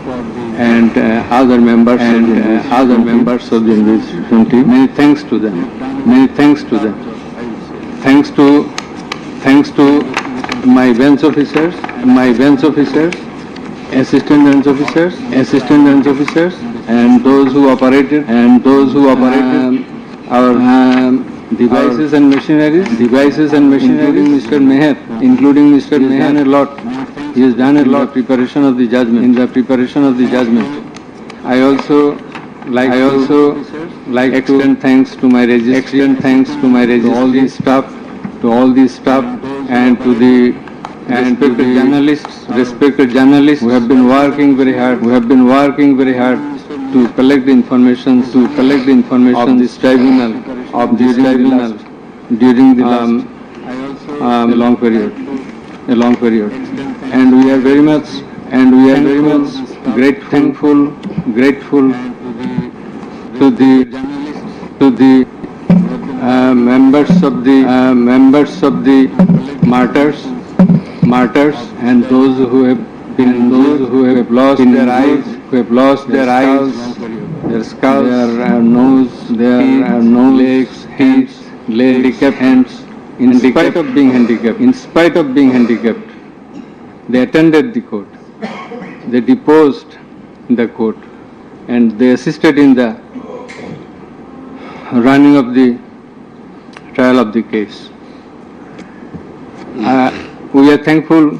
and other members of the investigation team. Many thanks to them. Many thanks to them. Thanks to my bench officers, assistant bench officers, and those who operated our devices and machineries, including Mr. Meher, a lot. He has done a lot in the preparation of the judgment. I also like to extend thanks to my registry, to all the staff, and to the respected journalists who have been working very hard to collect the information of this tribunal during the last a long period. And we are very much grateful to the members of the martyrs and those who have lost their eyes, their skulls, their nose, legs, hands, handicapped hands. In spite of being handicapped, they attended the court. They deposed in the court, and they assisted in the running of the trial of the case. We are thankful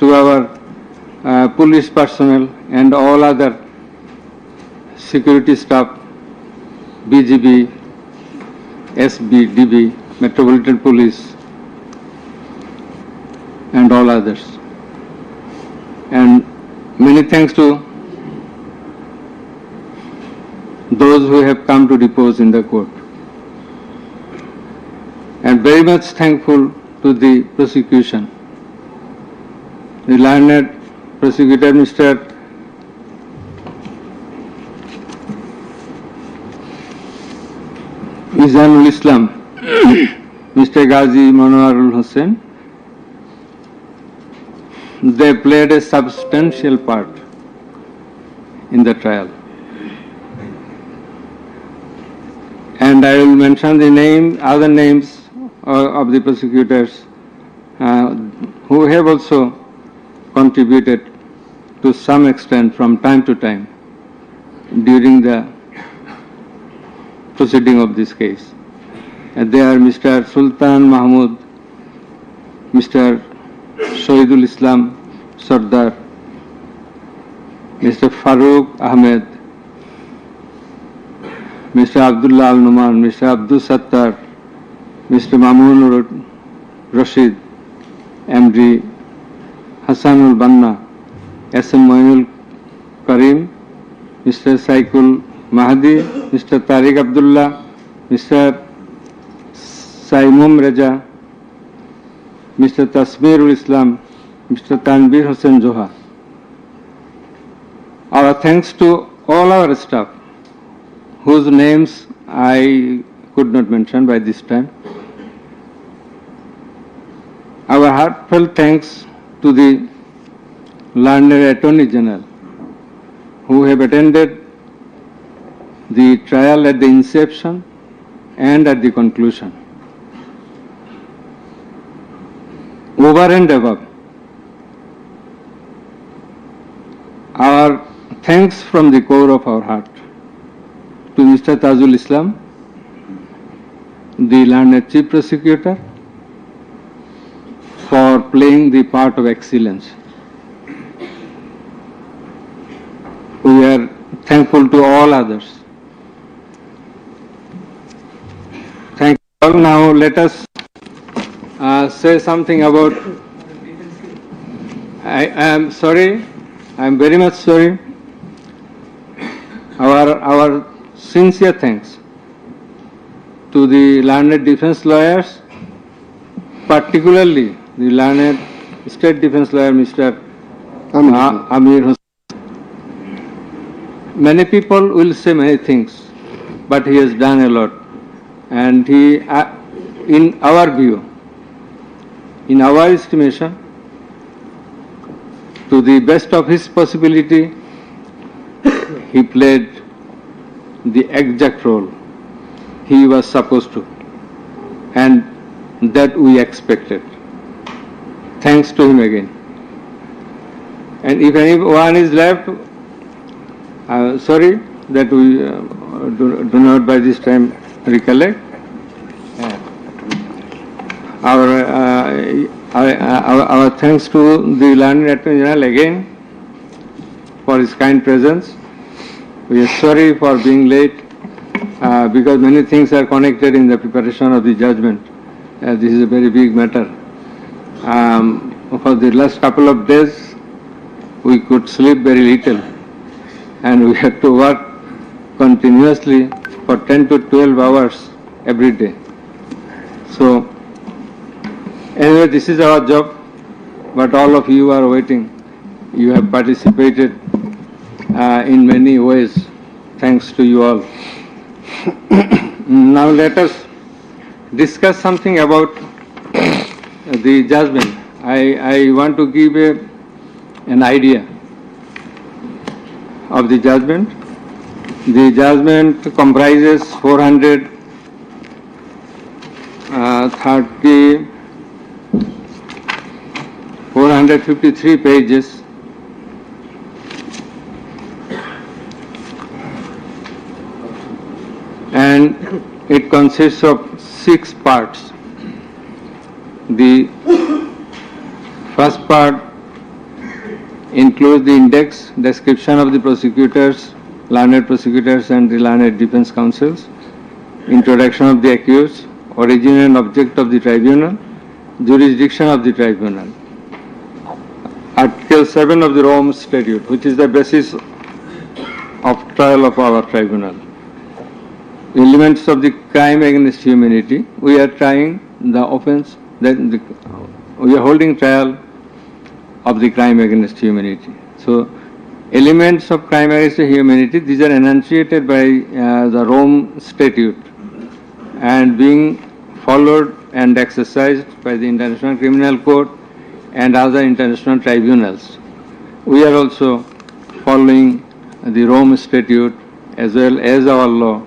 to our police personnel and all other security staff, BGB, SB, DB, Metropolitan Police, and all others. And many thanks to those who have come to depose in the court. And very much thankful to the prosecution. The learned prosecutor, Mr. Izanul Islam, Mr. Ghazi Manoharul Hussain. They played a substantial part in the trial. And I will mention the other names of the prosecutors who have also contributed to some extent from time to time during the proceeding of this case. And they are Mr. Sultan Mahmud, Mr. Shahidul Islam Sardar, Mr. Farooq Ahmed, Mr. Abdullah Al Numan, Mr. Abdul Sattar, Mr. Mamun Rashid, MD Hassanul Banna, SM Moinul Karim, Mr. Saikul Mahdi, Mr. Tariq Abdullah, Mr. Saimum Raja, Mr. Tasmirul Islam, Mr. Tanbir Hussain Joha. Our thanks to all our staff, whose names I could not mention by this time. Our heartfelt thanks to the learned Attorney General, who have attended the trial at the inception and at the conclusion. Over and above, our thanks from the core of our heart to Mr. Tajul Islam, the learned Chief Prosecutor, for playing the part of excellence. We are thankful to all others. Thank you all. Now let us say something about, I am sorry, I am very much sorry. Our sincere thanks to the learned defense lawyers, particularly the learned State Defense Lawyer, Mr. Amir Hussain. Many people will say many things, but he has done a lot. And he, in our view, in our estimation, to the best of his possibility, he played the exact role he was supposed to, and that we expected. Thanks to him again. And if anyone is left, sorry that we do not by this time recollect. Our thanks to the Learned Attorney General again for his kind presence. We are sorry for being late because many things are connected in the preparation of the judgment. This is a very big matter. For the last couple of days, we could sleep very little, and we had to work continuously for 10 to 12 hours every day. So, anyway, this is our job, but all of you are waiting. You have participated in many ways. Thanks to you all. Now let us discuss something about the judgment. I want to give an idea of the judgment. The judgment comprises 453 pages, and it consists of 6 parts. The first part includes the index, description of the prosecutors, learned prosecutors and the learned defense counsels, introduction of the accused, origin and object of the tribunal, jurisdiction of the tribunal. Article 7 of the Rome Statute, which is the basis of trial of our tribunal. Elements of the crime against humanity. We are trying the offense, we are holding trial of the crime against humanity. So, elements of crime against humanity, these are enunciated by the Rome Statute and being followed and exercised by the International Criminal Court and other international tribunals. We are also following the Rome Statute as well as our law,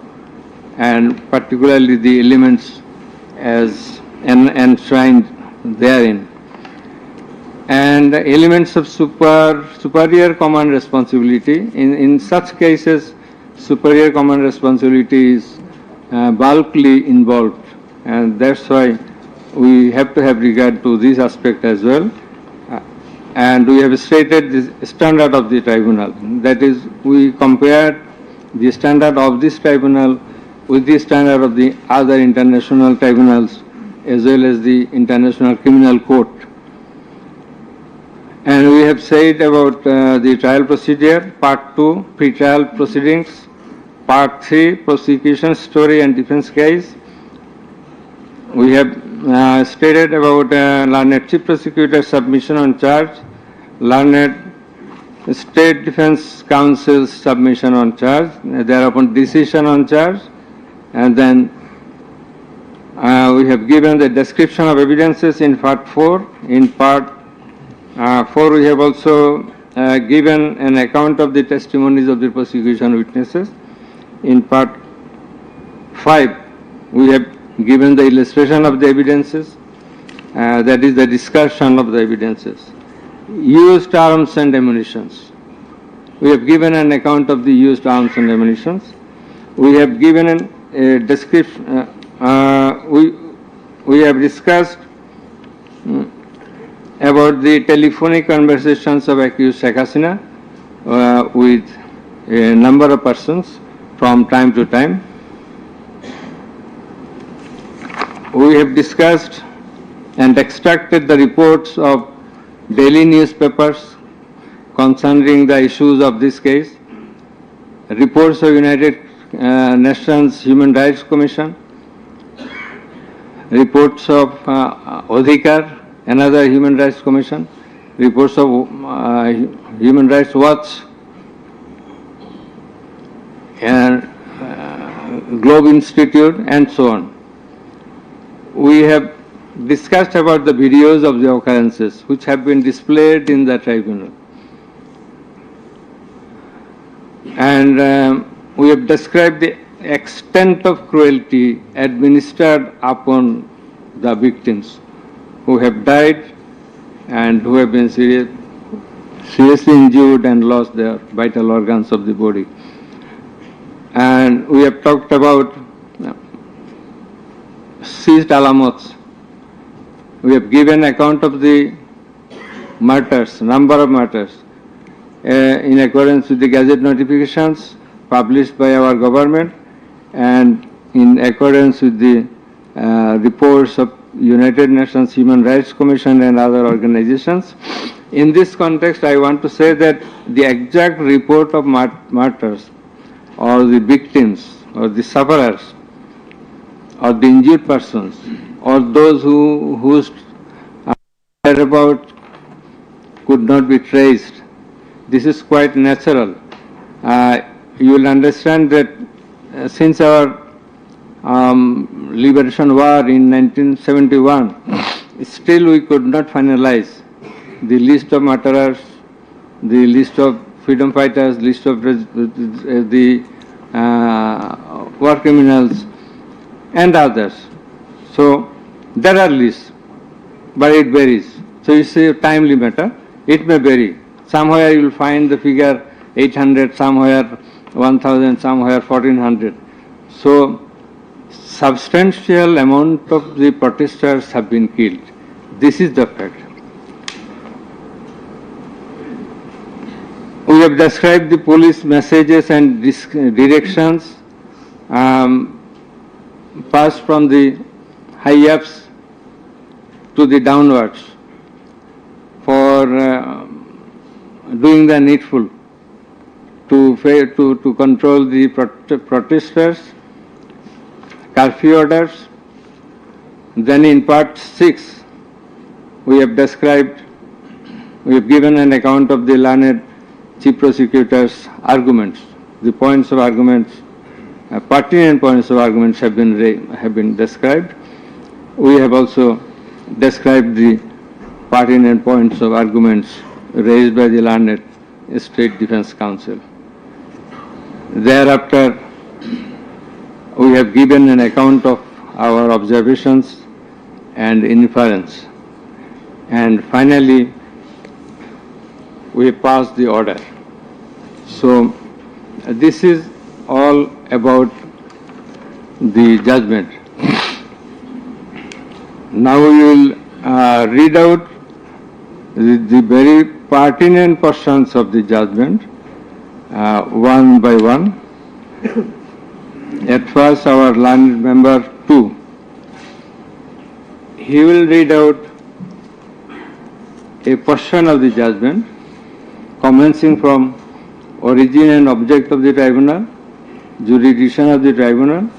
and particularly the elements as enshrined therein. And the elements of superior common responsibility. In such cases, superior common responsibility is bulkily involved, and that's why we have to have regard to this aspect as well. And we have stated the standard of the tribunal. That is, we compare the standard of this tribunal with the standard of the other international tribunals as well as the International Criminal Court. And we have said about the trial procedure, Part 2, pre-trial proceedings, Part 3, prosecution story and defense case. We have stated about learned chief prosecutor submission on charge, learned state defense counsel's submission on charge, thereupon decision on charge, and then we have given the description of evidences in Part 4. In Part 4, we have also given an account of the testimonies of the prosecution witnesses. In Part 5, we have given the illustration of the evidences, that is the discussion of the evidences. Used arms and ammunitions. We have given an account of the used arms and ammunitions. We have given a description, we have discussed about the telephonic conversations of accused Sheikh Hasina with a number of persons from time to time. We have discussed and extracted the reports of daily newspapers concerning the issues of this case, reports of United Nations Human Rights Commission, reports of Odhikar, another Human Rights Commission, reports of Human Rights Watch, and Globe Institute, and so on. We have discussed about the videos of the occurrences which have been displayed in the tribunal. And we have described the extent of cruelty administered upon the victims who have died and who have been seriously injured and lost their vital organs of the body. And we have talked about seized alamots. We have given account of the murders, number of murders, in accordance with the Gazette notifications published by our government and in accordance with the reports of United Nations Human Rights Commission and other organizations. In this context, I want to say that the exact report of martyrs or the victims or the sufferers or the injured persons or those whose whereabouts could not be traced, this is quite natural. You will understand that since our liberation war in 1971, still we could not finalize the list of murderers, the list of freedom fighters, list of the war criminals and others. So there are lists, but it varies. So it's a timely matter. It may vary. Somewhere you will find the figure 800, somewhere 1000, somewhere 1400. So substantial amount of the protesters have been killed. This is the fact. We have described the police messages and directions passed from the high-ups to the downwards for doing the needful to control the protesters, curfew orders. Then in part 6, we have described, we have given an account of the learned Chief Prosecutor's arguments. The points of arguments, pertinent points of arguments have been described. We have also described the pertinent points of arguments raised by the learned State Defence Council. Thereafter, we have given an account of our observations and inference. And finally, we passed the order. So this is all about the judgment. Now we will read out the very pertinent portions of the judgment one by one. At first, our learned member 2, he will read out a portion of the judgment commencing from origin and object of the tribunal, jurisdiction of the tribunal,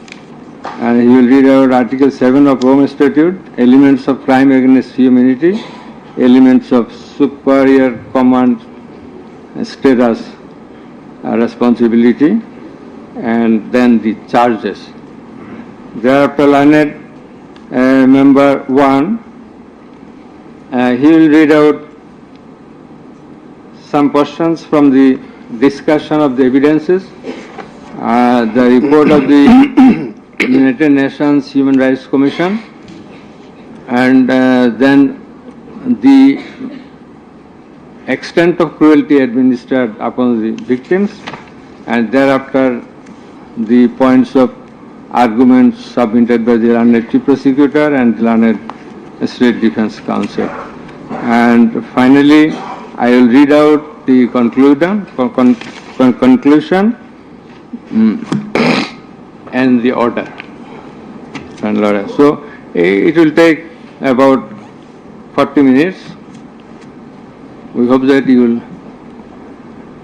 and he will read out Article 7 of Rome Statute, elements of crime against humanity, elements of superior command status, responsibility, and then the charges. Thereafter, learned member 1, he will read out some portions from the discussion of the evidences, the report of the United Nations Human Rights Commission, and then the extent of cruelty administered upon the victims, and thereafter the points of arguments submitted by the learned Chief Prosecutor and the learned State Defence Council. And finally, I will read out the conclusion and the order. So it will take about 40 minutes. We hope that you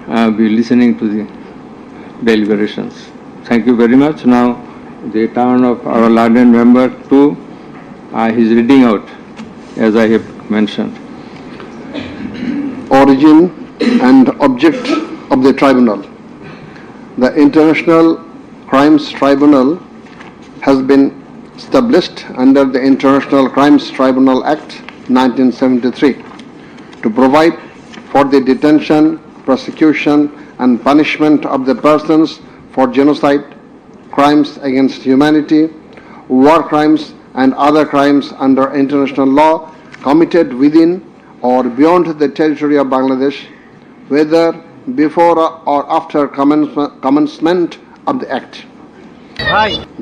will be listening to the deliberations. Thank you very much. Now the turn of our learned member 2, he is reading out as I have mentioned. Origin and object of the tribunal. The International Crimes Tribunal has been established under the International Crimes Tribunal Act 1973 to provide for the detention, prosecution and punishment of the persons for genocide, crimes against humanity, war crimes and other crimes under international law committed within or beyond the territory of Bangladesh, whether before or after commencement of the Act.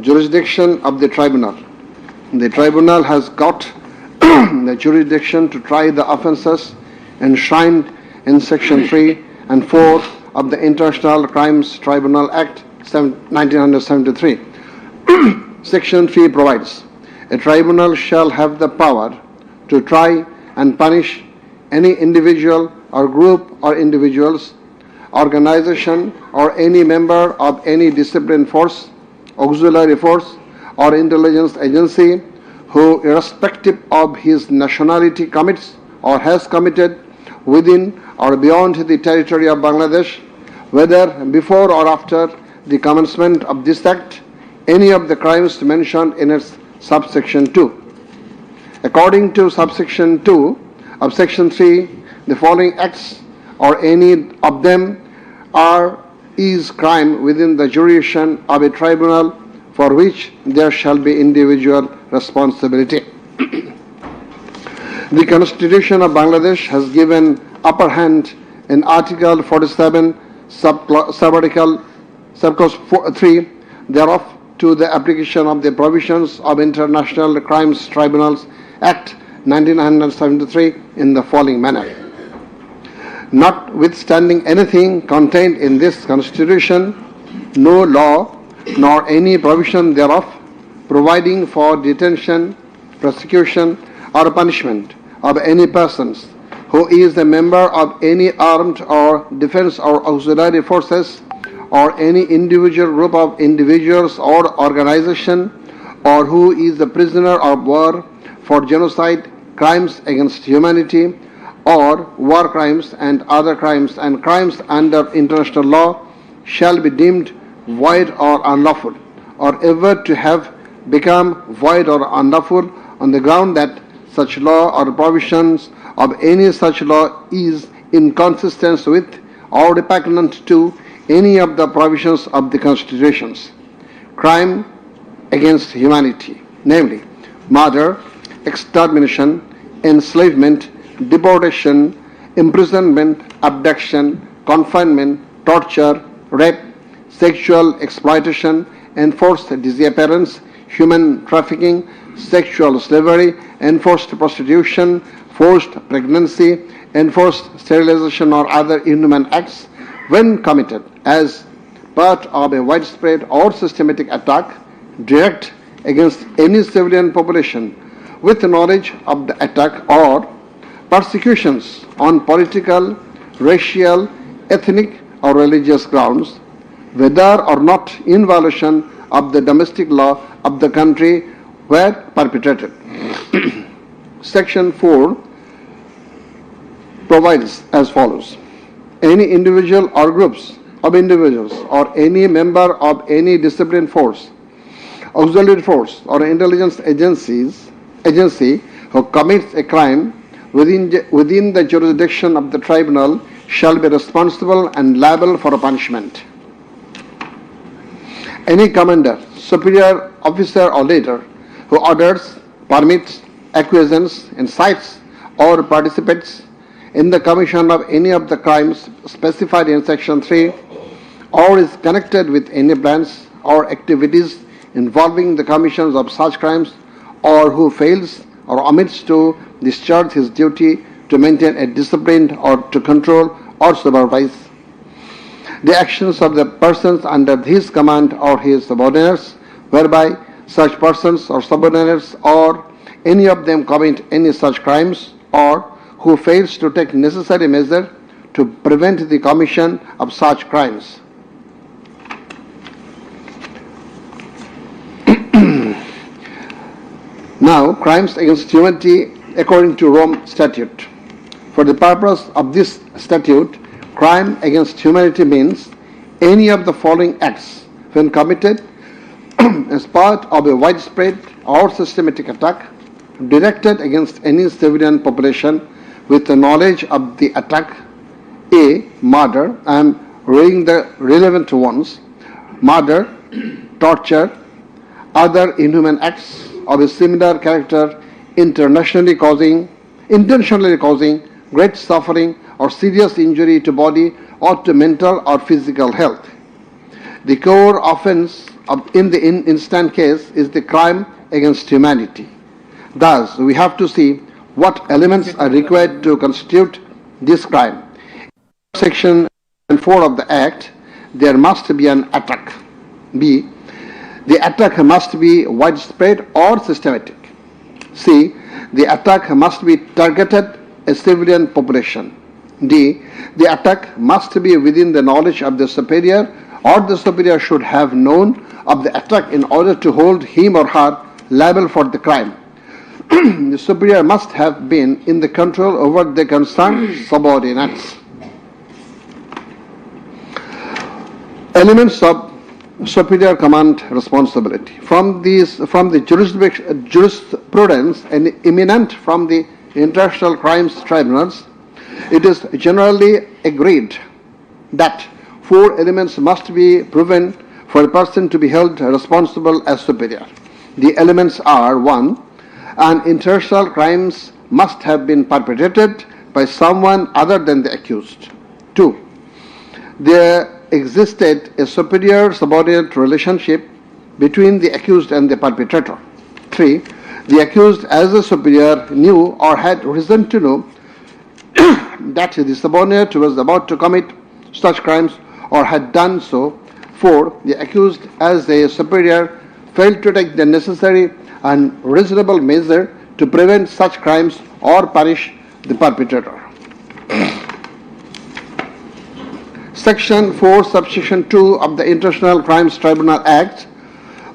Jurisdiction of the Tribunal. The Tribunal has got the jurisdiction to try the offences enshrined in Section 3 and 4 of the International Crimes Tribunal Act 1973. Section 3 provides, a tribunal shall have the power to try and punish any individual or group or individuals, organization or any member of any disciplined force, auxiliary force or intelligence agency who, irrespective of his nationality, commits or has committed within or beyond the territory of Bangladesh, whether before or after the commencement of this Act, any of the crimes mentioned in its subsection 2. According to subsection 2 of section 3, the following acts or any of them is crime within the jurisdiction of a tribunal for which there shall be individual responsibility. The Constitution of Bangladesh has given upper hand in Article 47, Subarticle 3 thereof to the application of the provisions of International Crimes Tribunals Act 1973 in the following manner. Notwithstanding anything contained in this Constitution, no law nor any provision thereof providing for detention, prosecution or punishment of any persons who is a member of any armed or defense or auxiliary forces or any individual group of individuals or organization, or who is a prisoner of war for genocide, crimes against humanity, or war crimes and other crimes and crimes under international law shall be deemed void or unlawful, or ever to have become void or unlawful on the ground that such law or provisions of any such law is inconsistent with or repugnant to any of the provisions of the constitutions. Crime against humanity, namely murder, extermination, enslavement, deportation, imprisonment, abduction, confinement, torture, rape, sexual exploitation, enforced disappearance, human trafficking, sexual slavery, enforced prostitution, forced pregnancy, enforced sterilization or other inhuman acts when committed as part of a widespread or systematic attack direct against any civilian population with knowledge of the attack, or persecutions on political, racial, ethnic or religious grounds, whether or not in violation of the domestic law of the country were perpetrated. Section 4 provides as follows. Any individual or groups of individuals or any member of any disciplined force, auxiliary force or intelligence agency who commits a crime within the jurisdiction of the tribunal shall be responsible and liable for a punishment. Any commander, superior officer or leader who orders, permits, acquiesces, incites or participates in the commission of any of the crimes specified in section 3 or is connected with any plans or activities involving the commissions of such crimes, or who fails or omits to discharge his duty to maintain a discipline or to control or supervise the actions of the persons under his command or his subordinates, whereby such persons or subordinates or any of them commit any such crimes, or who fails to take necessary measure to prevent the commission of such crimes. Now, crimes against humanity according to Rome Statute. For the purpose of this statute, crime against humanity means any of the following acts when committed as part of a widespread or systematic attack directed against any civilian population with the knowledge of the attack: A. Murder. I am reading the relevant ones: murder, torture, other inhuman acts of a similar character, intentionally causing great suffering or serious injury to body or to mental or physical health. The core offense in the instant case is the crime against humanity. Thus, we have to see what elements are required to constitute this crime. In Section 4 of the Act, there must be an attack. B. The attack must be widespread or systematic. C. The attack must be targeted a civilian population. D. The attack must be within the knowledge of the superior, or the superior should have known of the attack in order to hold him or her liable for the crime. The superior must have been in the control over the concerned subordinates. Elements of superior command responsibility. From the jurisprudence and eminent from the international crimes tribunals, it is generally agreed that 4 elements must be proven for a person to be held responsible as superior. The elements are: 1. An international crimes must have been perpetrated by someone other than the accused. 2. There existed a superior subordinate relationship between the accused and the perpetrator. 3. The accused as a superior knew or had reason to know that the subordinate was about to commit such crimes or had done so. 4. The accused as a superior failed to take the necessary and reasonable measure to prevent such crimes or punish the perpetrator. Section 4, subsection 2 of the International Crimes Tribunal Act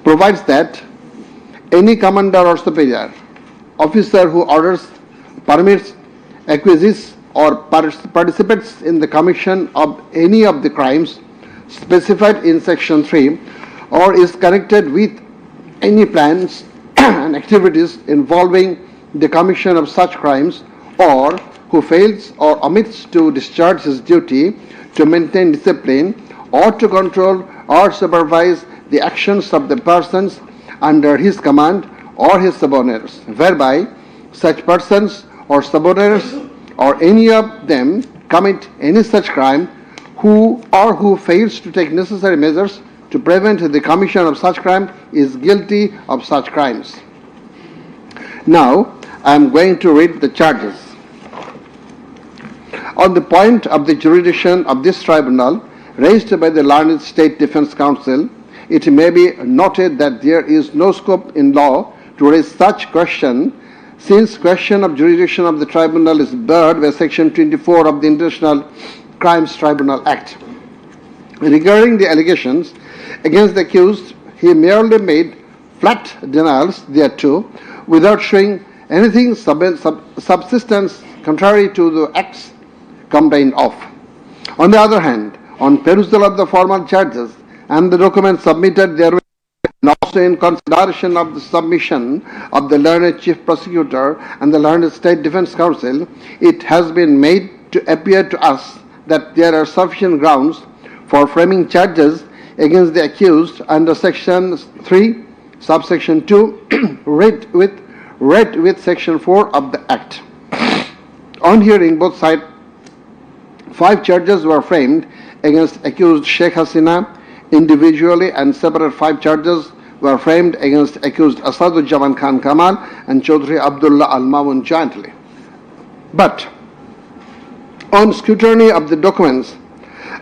provides that any commander or superior officer who orders, permits, acquiesces, or participates in the commission of any of the crimes specified in Section 3 or is connected with any plans and activities involving the commission of such crimes, or who fails or omits to discharge his duty to maintain discipline or to control or supervise the actions of the persons under his command or his subordinates, whereby such persons or subordinates or any of them commit any such crime, who fails to take necessary measures to prevent the commission of such crime is guilty of such crimes. Now, I am going to read the charges. On the point of the jurisdiction of this tribunal raised by the learned State Defense Council, it may be noted that there is no scope in law to raise such question, since question of jurisdiction of the tribunal is barred by Section 24 of the International Crimes Tribunal Act. Regarding the allegations against the accused, he merely made flat denials thereto without showing anything subsistence contrary to the acts complained of. On the other hand, on perusal of the formal charges and the documents submitted therewith, and also in consideration of the submission of the learned Chief Prosecutor and the learned State Defense Council, it has been made to appear to us that there are sufficient grounds for framing charges against the accused under Section 3, subsection 2, read with Section 4 of the Act. On hearing both sides, 5 charges were framed against accused Sheikh Hasina individually, and separate 5 charges were framed against accused Asaduzzaman Khan Kamal and Chaudhry Abdullah Al-Mamun jointly. But on scrutiny of the documents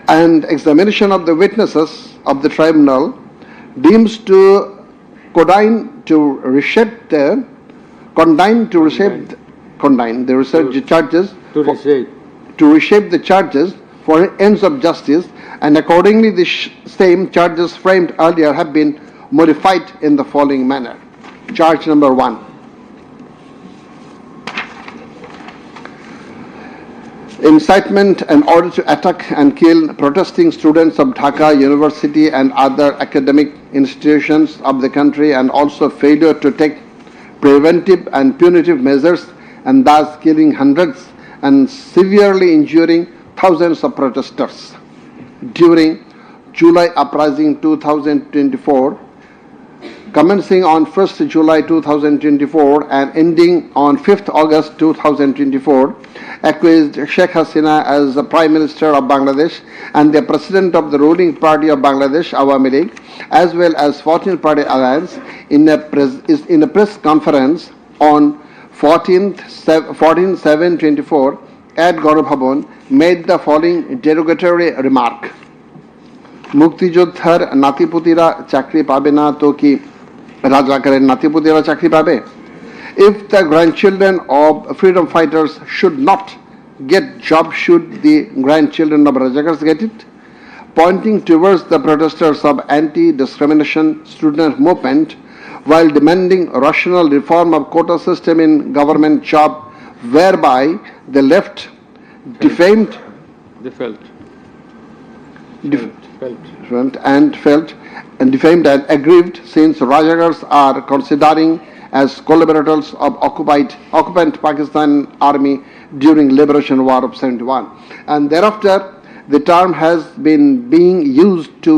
and examination of the witnesses of the tribunal, deems to condign to reshape the charges for ends of justice, and accordingly the same charges framed earlier have been modified in the following manner. Charge number 1. Incitement in order to attack and kill protesting students of Dhaka University and other academic institutions of the country, and also failure to take preventive and punitive measures, and thus killing hundreds and severely injuring thousands of protesters. during July Uprising 2024, commencing on 1st July 2024 and ending on 5th August 2024, accused Sheikh Hasina as the Prime Minister of Bangladesh and the President of the ruling party of Bangladesh, Awami League, as well as 14 Party Alliance, in a press conference on 14/7/24 at Ganabhavan, made the following derogatory remark. মুক্তিযোদ্ধার নাতিপুতিরা চাকরি পাবে না তো কি রাজাকারের নাতিপুতিরা চাকরি পাবে? If the grandchildren of freedom fighters should not get job, should the grandchildren of rajakars get it? Pointing towards the protesters of anti-discrimination student movement while demanding rational reform of quota system in government job, whereby the left defamed and defamed and aggrieved, since Rajakars are considering as collaborators of occupant Pakistan army during liberation war of 71. And thereafter, the term has been being used to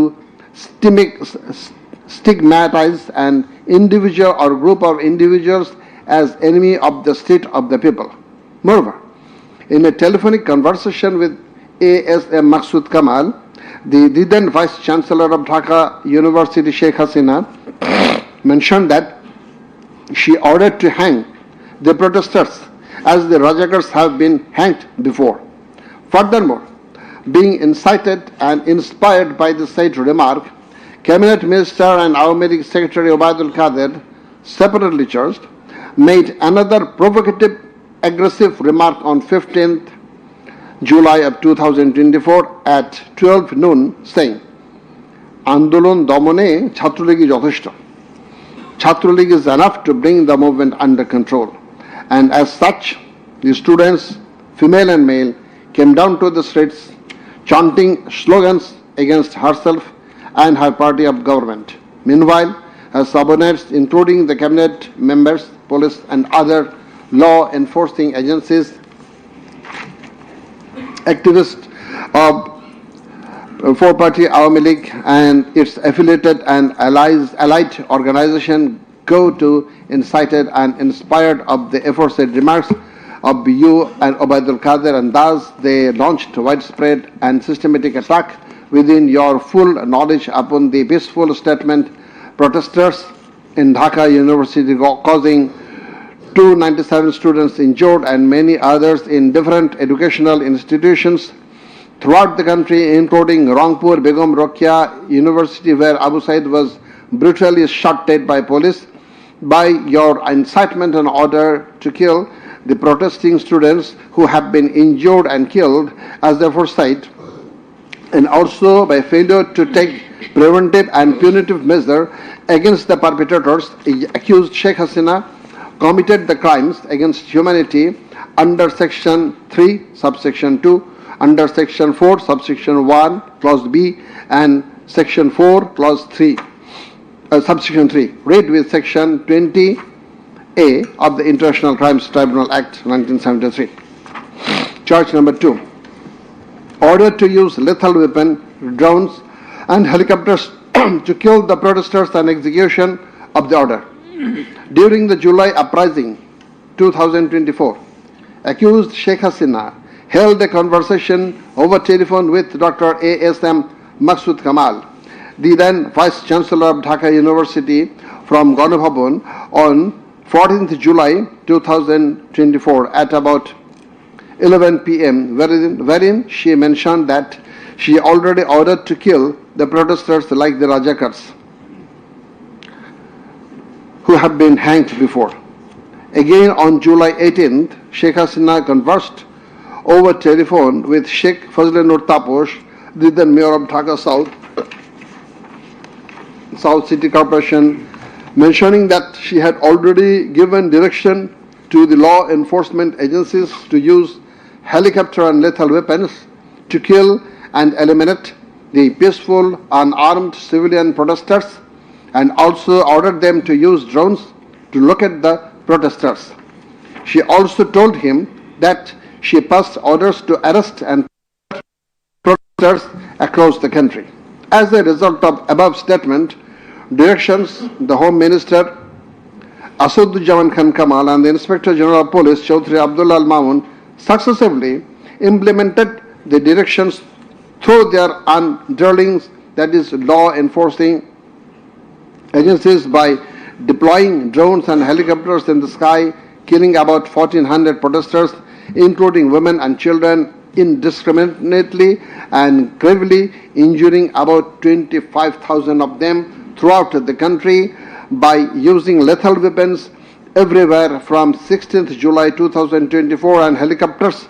stigmatize an individual or group of individuals as enemy of the state of the people. Moreover, in a telephonic conversation with ASM Maksud Kamal, the then Vice Chancellor of Dhaka University, Sheikh Hasina, mentioned that she ordered to hang the protesters as the Rajakars have been hanged before. Furthermore, being incited and inspired by the said remark, Cabinet Minister and Awami League Secretary Obaidul Qadir, separately charged, made another provocative, aggressive remark on 15th July of 2024 at 12 noon, saying, Andolon Domone Chhatroligi Jotheshto. Chhatroligi is enough to bring the movement under control. And as such, the students, female and male, came down to the streets chanting slogans against herself and her party of government. Meanwhile, her subordinates, including the cabinet members, police and other law enforcing agencies, activists of four-party Awami League and its affiliated and allied organization go to incited and inspired of the aforesaid remarks of you and Obaidul Qadir, and thus they launched widespread and systematic attack within your full knowledge upon the peaceful statement protesters in Dhaka University, causing 297 students injured and many others in different educational institutions throughout the country, including Rangpur Begum Rokia University, where Abu Said was brutally shot dead by police. By your incitement and order to kill the protesting students who have been injured and killed as the aforesaid, and also by failure to take preventive and punitive measure against the perpetrators, accused Sheikh Hasina committed the crimes against humanity under Section 3, Subsection 2, under Section 4, Subsection 1, Clause B, and Section 4, Clause 3, Subsection 3, read with Section 20A of the International Crimes Tribunal Act 1973. Charge number 2. Order to use lethal weapon, drones, and helicopters to kill the protesters and execution of the order. During the July Uprising 2024, accused Sheikh Hasina held a conversation over telephone with Dr. ASM Maksud Kamal, the then Vice Chancellor of Dhaka University, from Ganabhavan on 14th July 2024 at about 11 p.m., wherein she mentioned that she already ordered to kill the protesters like the Rajakars, who have been hanged before. Again, on July 18th, Sheikh Hasina conversed over telephone with Sheikh Fazlanur Taposh, the then Mayor of Dhaka South City Corporation, mentioning that she had already given direction to the law enforcement agencies to use helicopter and lethal weapons to kill and eliminate the peaceful, unarmed civilian protesters, and also ordered them to use drones to locate the protesters. She also told him that she passed orders to arrest and protesters across the country. As a result of above statement, directions, the Home Minister Asaduzzaman Khan Kamal and the Inspector General of Police Chaudhry Abdullah Al Mamun successively implemented the directions through their underlings, that is, law enforcing agencies, by deploying drones and helicopters in the sky, killing about 1,400 protesters, including women and children, indiscriminately and gravely injuring about 25,000 of them throughout the country by using lethal weapons everywhere from 16th July 2024 and helicopters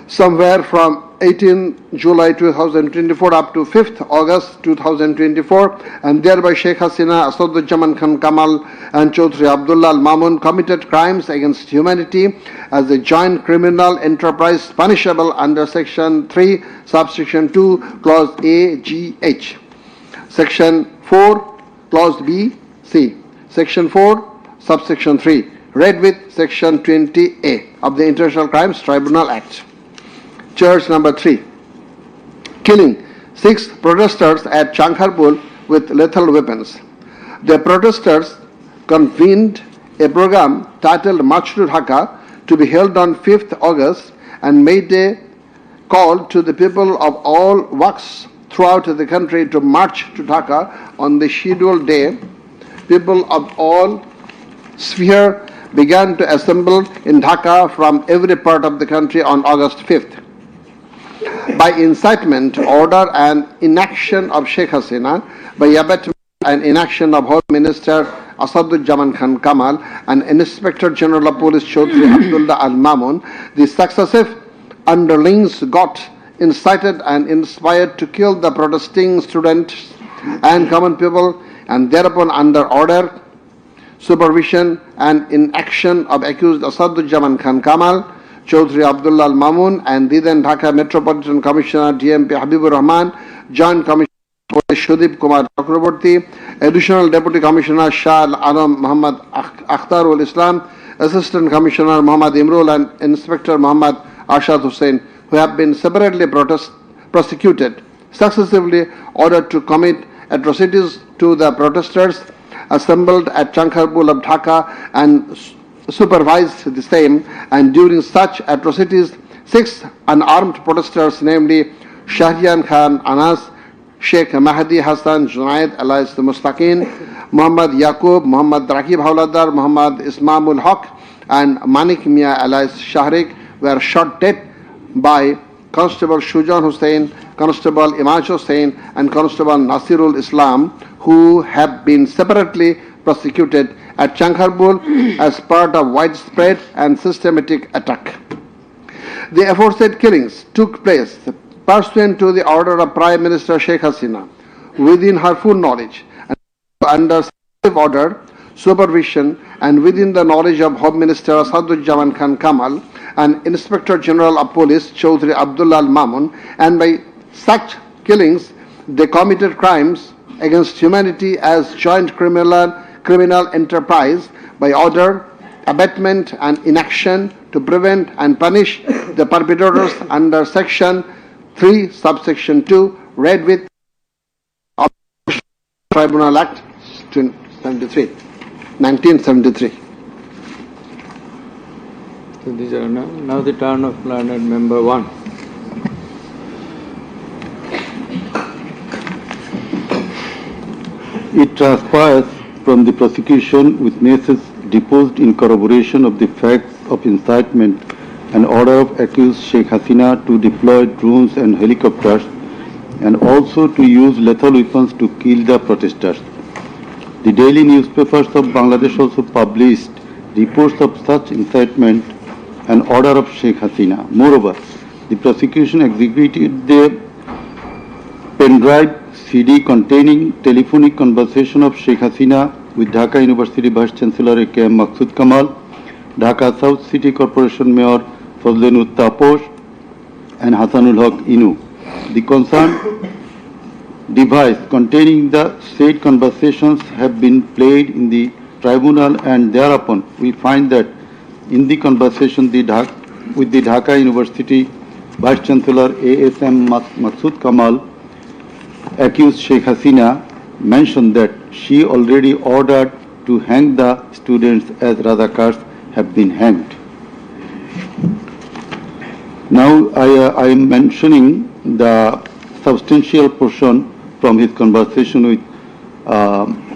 somewhere from 18 July 2024 up to 5th August 2024, and thereby Sheikh Hasina, Asaduzzaman Khan Kamal and Chaudhry Abdullah Al Mamun committed crimes against humanity as a joint criminal enterprise punishable under Section 3, Subsection 2, Clause A, G, H, Section 4, Clause B, C, Section 4, Subsection 3, read with Section 20A of the International Crimes Tribunal Act. Charge number 3, killing 6 protesters at Chankharpur with lethal weapons. The protesters convened a program titled March to Dhaka to be held on 5th August and made a call to the people of all walks throughout the country to march to Dhaka on the scheduled day. People of all spheres began to assemble in Dhaka from every part of the country on August 5th. By incitement, order and inaction of Sheikh Hasina, by abetment and inaction of Home Minister Asaduzzaman Khan Kamal and Inspector General of Police Chaudhry Abdullah Al Mamun, the successive underlings got incited and inspired to kill the protesting students and common people, and thereupon under order, supervision and inaction of accused Asaduzzaman Khan Kamal, Chaudhry Abdullah Al Mamun and the then Dhaka Metropolitan Commissioner DMP Habibur Rahman, Joint Commissioner Police Shudip Kumar Chakraborty, Additional Deputy Commissioner Shah Al Alam Muhammad Akhtarul Islam, Assistant Commissioner Muhammad Imrul and Inspector Muhammad Arshad Hussain, who have been separately prosecuted, successively ordered to commit atrocities to the protesters assembled at Chankharpur of Dhaka and supervised the same, and during such atrocities 6 unarmed protesters, namely Shahriyan Khan Anas, Sheikh Mahdi Hassan Junaid alias Mustaqin, Muhammad Yaqub, Muhammad Rakib Hawladar, Muhammad Ismamul Haq and Manik Mia alias Shahrik were shot dead by Constable Shujan Hussain, Constable Imaj Hussain and Constable Nasirul Islam, who have been separately prosecuted at Chankharpur as part of widespread and systematic attack. The aforesaid killings took place pursuant to the order of Prime Minister Sheikh Hasina, within her full knowledge and under order, supervision and within the knowledge of Home Minister Asaduzzaman Khan Kamal and Inspector General of Police Chaudhry Abdullah Al Mamun, and by such killings they committed crimes against humanity as joint criminal enterprise by order, abetment and inaction to prevent and punish the perpetrators under Section 3, Subsection 2, read with Tribunal Act 1973. So these are now the turn of learned member 1. It transpires from the prosecution witnesses deposed in corroboration of the facts of incitement and order of accused Sheikh Hasina to deploy drones and helicopters and also to use lethal weapons to kill the protesters. The daily newspapers of Bangladesh also published reports of such incitement and order of Sheikh Hasina. Moreover, the prosecution exhibited the pendrive CD containing telephonic conversation of Sheikh Hasina with Dhaka University Vice Chancellor A.K.M. Maqsood Kamal, Dhaka South City Corporation Mayor Fazlenut Taposh and Hasanul Haq Inu. The concerned device containing the said conversations have been played in the tribunal, and thereupon we find that in the conversation with the Dhaka University Vice Chancellor A.S.M. Maqsood Kamal, accused Sheikh Hasina mentioned that she already ordered to hang the students as Razakars have been hanged. Now I am mentioning the substantial portion from his conversation with,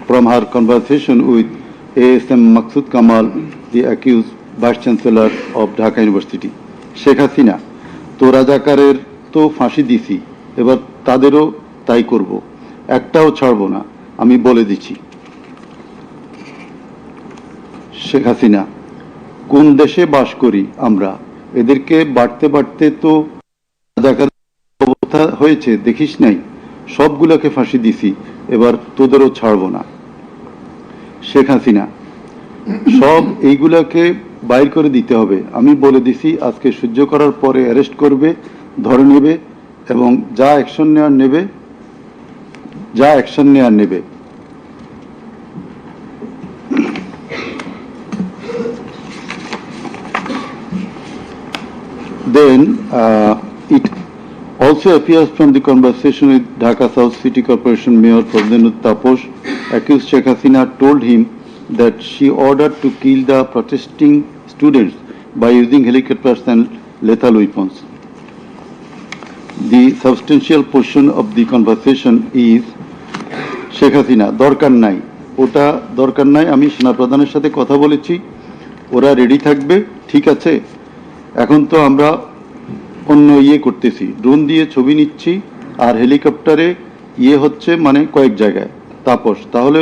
from her conversation with ASM Maksud Kamal, the accused Vice Chancellor of Dhaka University. Sheikh Hasina, তো রাজাকারের তো ফাঁসি দিছি, এবার তাদেরও তাই করব, একটাও ছাড়ব না, আমি বলে দিচ্ছি। শেখ হাসিনা, কোন দেশে বাস করি আমরা? এদেরকে বাড়তে বাড়তে তো রাজাকার অবস্থা হয়েছে, দেখিস নাই? সবগুলোকে ফাঁসি দিছি, এবার তোদেরও ছাড়ব না। শেখ হাসিনা, সব এইগুলাকে বাইর করে দিতে হবে, আমি বলে দিছি, আজকে সহ্য করার পরে অ্যারেস্ট করবে, ধরে নেবে এবং যা অ্যাকশন নেওয়ার নেবে। Then it also appears from the conversation with Dhaka South City Corporation Mayor Fazlenur Taposh, accused Sheikh Hasina told him that she ordered to kill the protesting students by using helicopters and lethal weapons. The substantial portion of the conversation is Sheikh Hasina, দরকার নাই, ওটা দরকার নাই, আমি সেনাপ্রধানের সাথে কথা বলেছি, ওরা রেডি থাকবে, ঠিক আছে। এখন তো আমরা অন্য করতেছি, ড্রোন দিয়ে ছবি নিচ্ছি আর হেলিকপ্টারে হচ্ছে মানে কয়েক জায়গায়। তাপস, তাহলে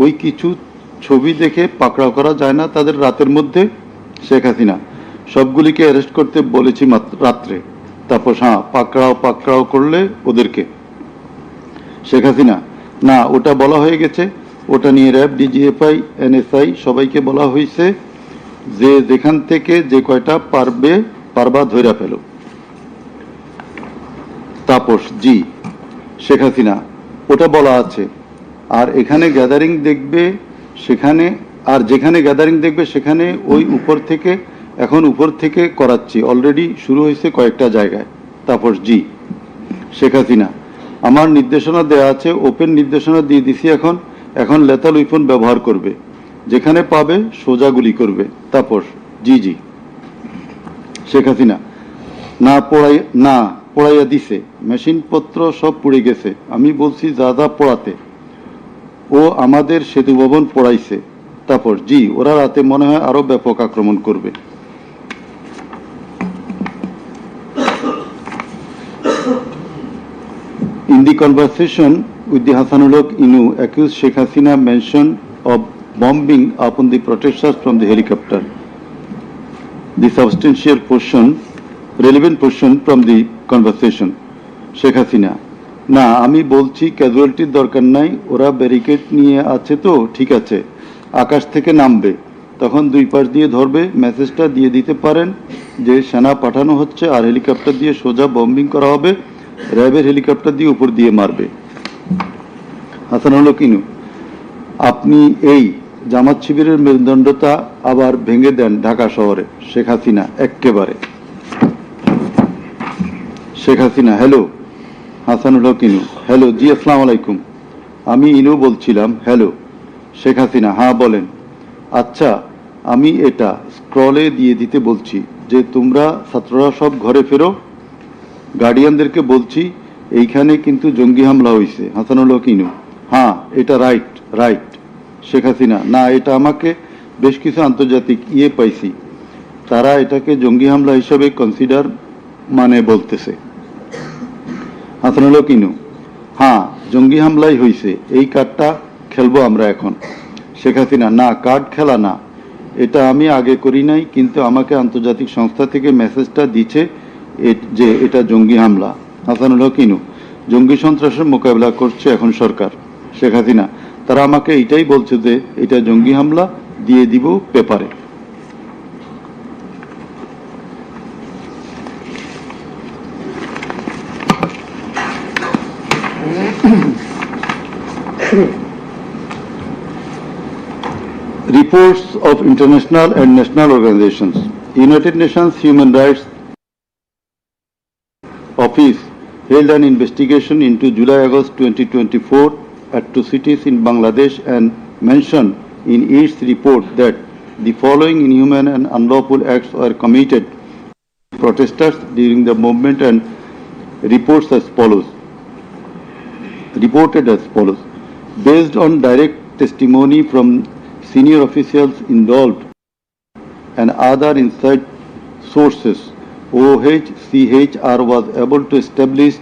ওই কিছু ছবি দেখে পাকড়াও করা যায় না তাদের রাতের মধ্যে? শেখ হাসিনা, সবগুলিকে অ্যারেস্ট করতে বলেছি রাত্রে। তাপস, হ্যাঁ, পাকড়াও করলে ওদেরকে। শেখ হাসিনা, না, ওটা বলা হয়ে গেছে, ওটা নিয়ে র্যাব, ডিজিএফআই, এনএসআই সবাইকে বলা হয়েছে যে যেখান থেকে যে কয়টা পারবা ধইরা ফেলো। তাপস, জি। শেখ হাসিনা, ওটা বলা আছে, আর এখানে গ্যাদারিং দেখবে সেখানে, আর যেখানে গ্যাদারিং দেখবে সেখানে ওই উপর থেকে করাচ্ছি, অলরেডি শুরু হয়েছে কয়েকটা জায়গায়। তাপস, জি। শেখ হাসিনা, আমার নির্দেশনা দেয়া আছে, ওপেন নির্দেশনা দিয়ে দিছি, এখন লেথাল উইপন ব্যবহার করবে, যেখানে পাবে সোজা গুলি করবে। তাপস, জি জি। শেখ হাসিনা, না পড়াইয়া দিছে, মেশিনপত্র সব পুড়ে গেছে, আমি বলছি যা পড়াতে, ও আমাদের সেতু ভবন পড়াইছে। তাপস, জি, ওরা রাতে মনে হয় আরো ব্যাপক আক্রমণ করবে। In the conversation with the Hasanul Inu, accused Sheikh Hasina mentioned of bombing upon the protesters from the helicopter. The substantial portion, relevant portion from the conversation. Sheikh Hasina, না, আমি বলছি ক্যাজুয়ালিটির দরকার নাই, ওরা ব্যারিকেড নিয়ে আছে তো ঠিক আছে, আকাশ থেকে নামবে, তখন দুই পাশ দিয়ে ধরবে, মেসেজটা দিয়ে দিতে পারেন যে সেনা পাঠানো হচ্ছে আর হেলিকপ্টার দিয়ে সোজা বম্বিং করা হবে, র্যাবের হেলিকপ্টার দিয়ে উপর দিয়ে মারবে। হাসানুল কিনু, আপনি এই জামাত শিবিরের মেরুদণ্ডতা আবার ভেঙে দেন ঢাকা শহরে। শেখ হাসিনা, একেবারে। শেখ হাসিনা, হ্যালো। হাসানুল ইনু, হ্যালো, জি, আসসালামু আলাইকুম, আমি ইনু বলছিলাম, হ্যালো। শেখ হাসিনা, হ্যাঁ বলেন। আচ্ছা, আমি এটা স্ক্রলে দিয়ে দিতে বলছি যে তোমরা ছাত্ররা সব ঘরে ফেরো, গার্ডিয়ানদেরকে বলছি এইখানে কিন্তু জঙ্গি হামলা হয়েছে। হাসানুল ইনু, হ্যাঁ, এটা রাইট। শেখ হাসিনা, না, এটা আমাকে বেশ কিছু আন্তর্জাতিক পাইছি, তারা এটাকে জঙ্গি হামলা হিসাবে কনসিডার বলতেছে। হাসানুল ইনু, হ্যাঁ, জঙ্গি হামলাই হয়েছে, এই কার্ডটা খেলবো আমরা এখন। শেখ হাসিনা, না, কার্ড খেলা না, এটা আমি আগে করি নাই, কিন্তু আমাকে আন্তর্জাতিক সংস্থা থেকে মেসেজটা দিচ্ছে যে এটা জঙ্গি হামলা। হাসানুল ইনু, জঙ্গি সন্ত্রাসের মোকাবিলা করছে এখন সরকার। শেখ হাসিনা, তারা আমাকে এটাই বলছে যে এটা জঙ্গি হামলা, দিয়ে দিব পেপারে। Reports of international and national organizations. United Nations Human Rights Office held an investigation into July-August 2024 at two cities in Bangladesh and mentioned in its report that the following inhuman and unlawful acts were committed by protesters during the movement and reported as follows. Based on direct testimony from senior officials involved and other inside sources, OHCHR was able to establish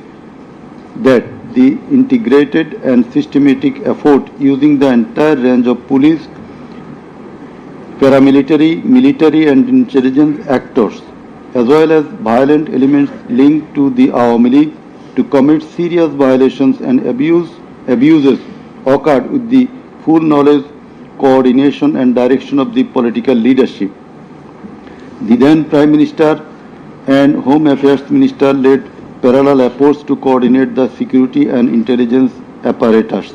that the integrated and systematic effort using the entire range of police, paramilitary, military and intelligence actors, as well as violent elements linked to the Awami League to commit serious violations and abuses occurred with the full knowledge, coordination and direction of the political leadership. The then Prime Minister and Home Affairs Minister led parallel efforts to coordinate the security and intelligence apparatus.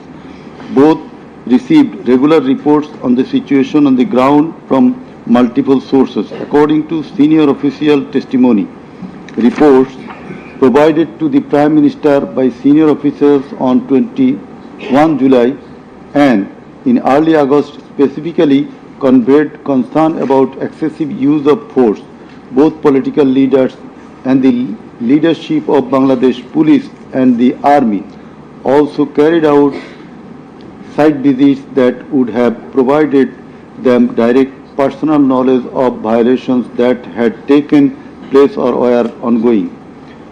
Both received regular reports on the situation on the ground from multiple sources. According to senior official testimony, reports provided to the Prime Minister by senior officials on 21 July and in early August specifically conveyed concern about excessive use of force. Both political leaders and the leadership of Bangladesh Police and the Army also carried out site visits that would have provided them direct personal knowledge of violations that had taken place or were ongoing.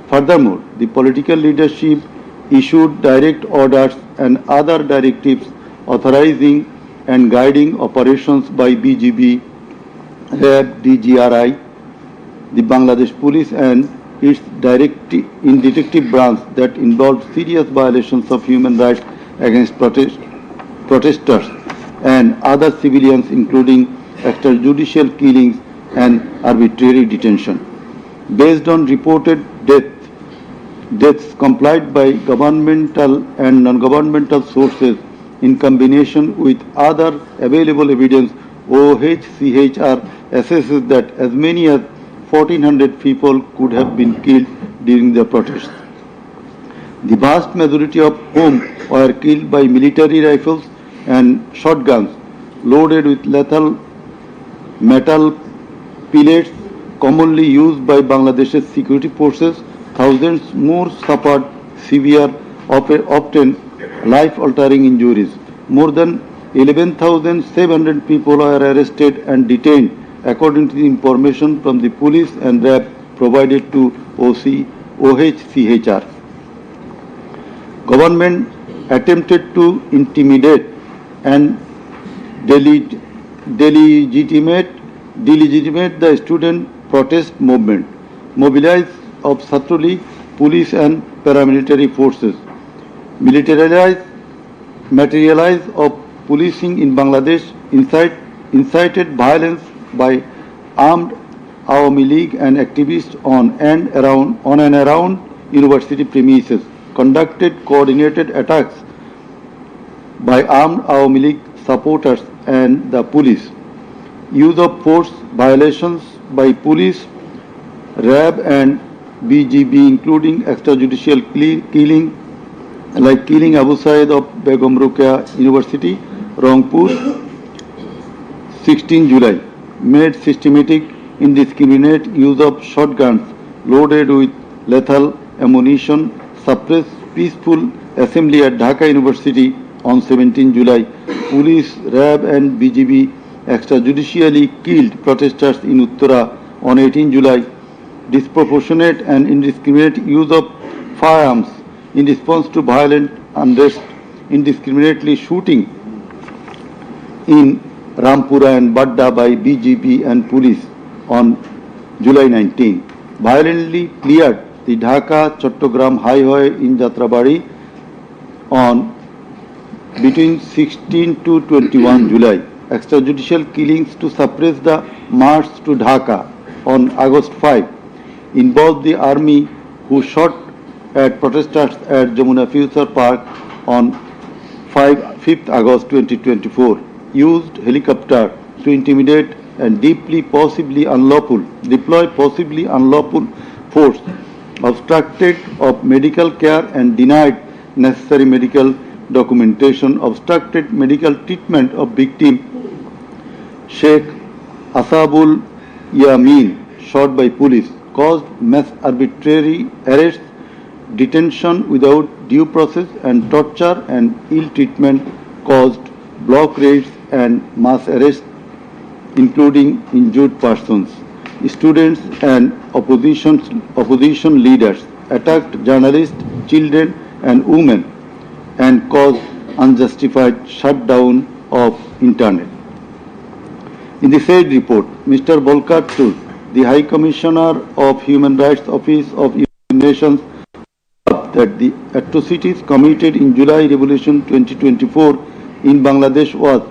Furthermore, the political leadership issued direct orders and other directives authorizing and guiding operations by BGB, RAB, DGRI, the Bangladesh Police and its detective branch that involved serious violations of human rights against protesters and other civilians, including extrajudicial killings and arbitrary detention. Based on reported deaths complied by governmental and non-governmental sources in combination with other available evidence, OHCHR assesses that as many as 1,400 people could have been killed during the protests. The vast majority of whom were killed by military rifles and shotguns loaded with lethal metal pellets commonly used by Bangladesh's security forces. Thousands more suffered severe, often life-altering injuries. More than 11,700 people were arrested and detained, according to the information from the police and RAB provided to OHCHR. Government attempted to intimidate and delegitimate the student protest movement, mobilized of Chhatra League, police and paramilitary forces, materialize of policing in Bangladesh, incited violence by armed Awami League and activists on and around university premises, conducted coordinated attacks by armed Awami League supporters and the police, use of force violations by police, RAB and BGB, including extrajudicial killing, like killing Abu Said of Begum Ruqya University, Rangpur, 16 July, made systematic, indiscriminate use of shotguns loaded with lethal ammunition, suppressed peaceful assembly at Dhaka University on 17 July. Police, RAB and BGB extrajudicially killed protesters in Uttara on 18 July. Disproportionate and indiscriminate use of firearms in response to violent unrest, indiscriminately shooting in Rampura and Badda by BGB and police on July 19. Violently cleared the Dhaka-Chattogram highway in Jatrabari on between 16 to 21 July. Extrajudicial killings to suppress the march to Dhaka on August 5 involved the army, who shot at protesters at Jamuna Future Park on 5th August 2024, used helicopter to intimidate and deploy possibly unlawful force obstructed of medical care and denied necessary medical documentation, obstructed medical treatment of victim Sheikh Asabul Yamin, shot by police, caused mass arbitrary arrests, detention without due process, and torture and ill treatment, caused block raids and mass arrests, including injured persons. Students and opposition leaders attacked journalists, children, and women, and caused unjustified shutdown of internet. In the said report, Mr. Volker Turk, the High Commissioner of Human Rights Office of United Nations, that the atrocities committed in July Revolution 2024 in Bangladesh was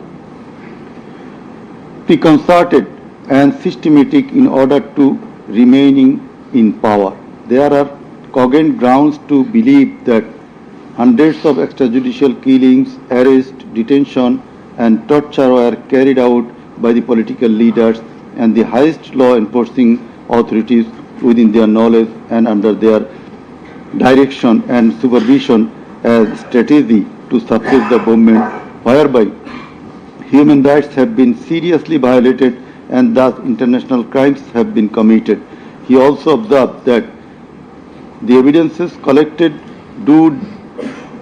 preconcerted and systematic in order to remaining in power. There are cogent grounds to believe that hundreds of extrajudicial killings, arrests, detention, and torture were carried out by the political leaders and the highest law enforcing authorities within their knowledge and under their direction and supervision as strategy to suppress the movement, whereby human rights have been seriously violated and thus international crimes have been committed. He also observed that the evidences collected do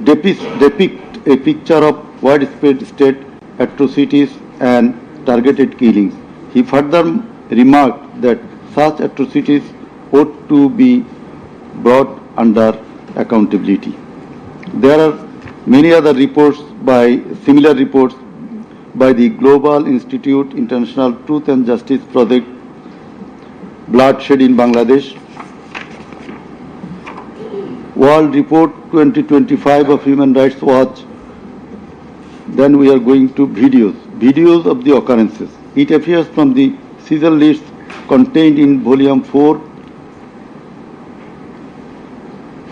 depict a picture of widespread state atrocities and targeted killings. He further remarked that such atrocities ought to be brought under accountability. There are many other similar reports by the Global Institute International Truth and Justice Project, Bloodshed in Bangladesh, World Report 2025 of Human Rights Watch. Then we are going to videos of the occurrences. It appears from the Caesar list contained in Volume 4,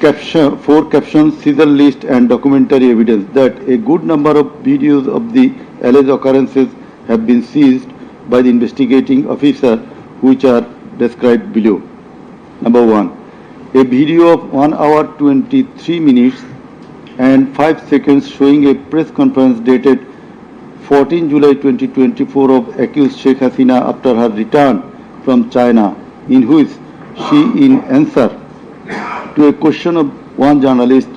captions, Caesar list, and documentary evidence that a good number of videos of the alleged occurrences have been seized by the investigating officer, which are described below. Number 1. A video of 1 hour 23 minutes and 5 seconds showing a press conference dated 14 July 2024 of accused Sheikh Hasina after her return from China, in which she, in answer to a question of one journalist,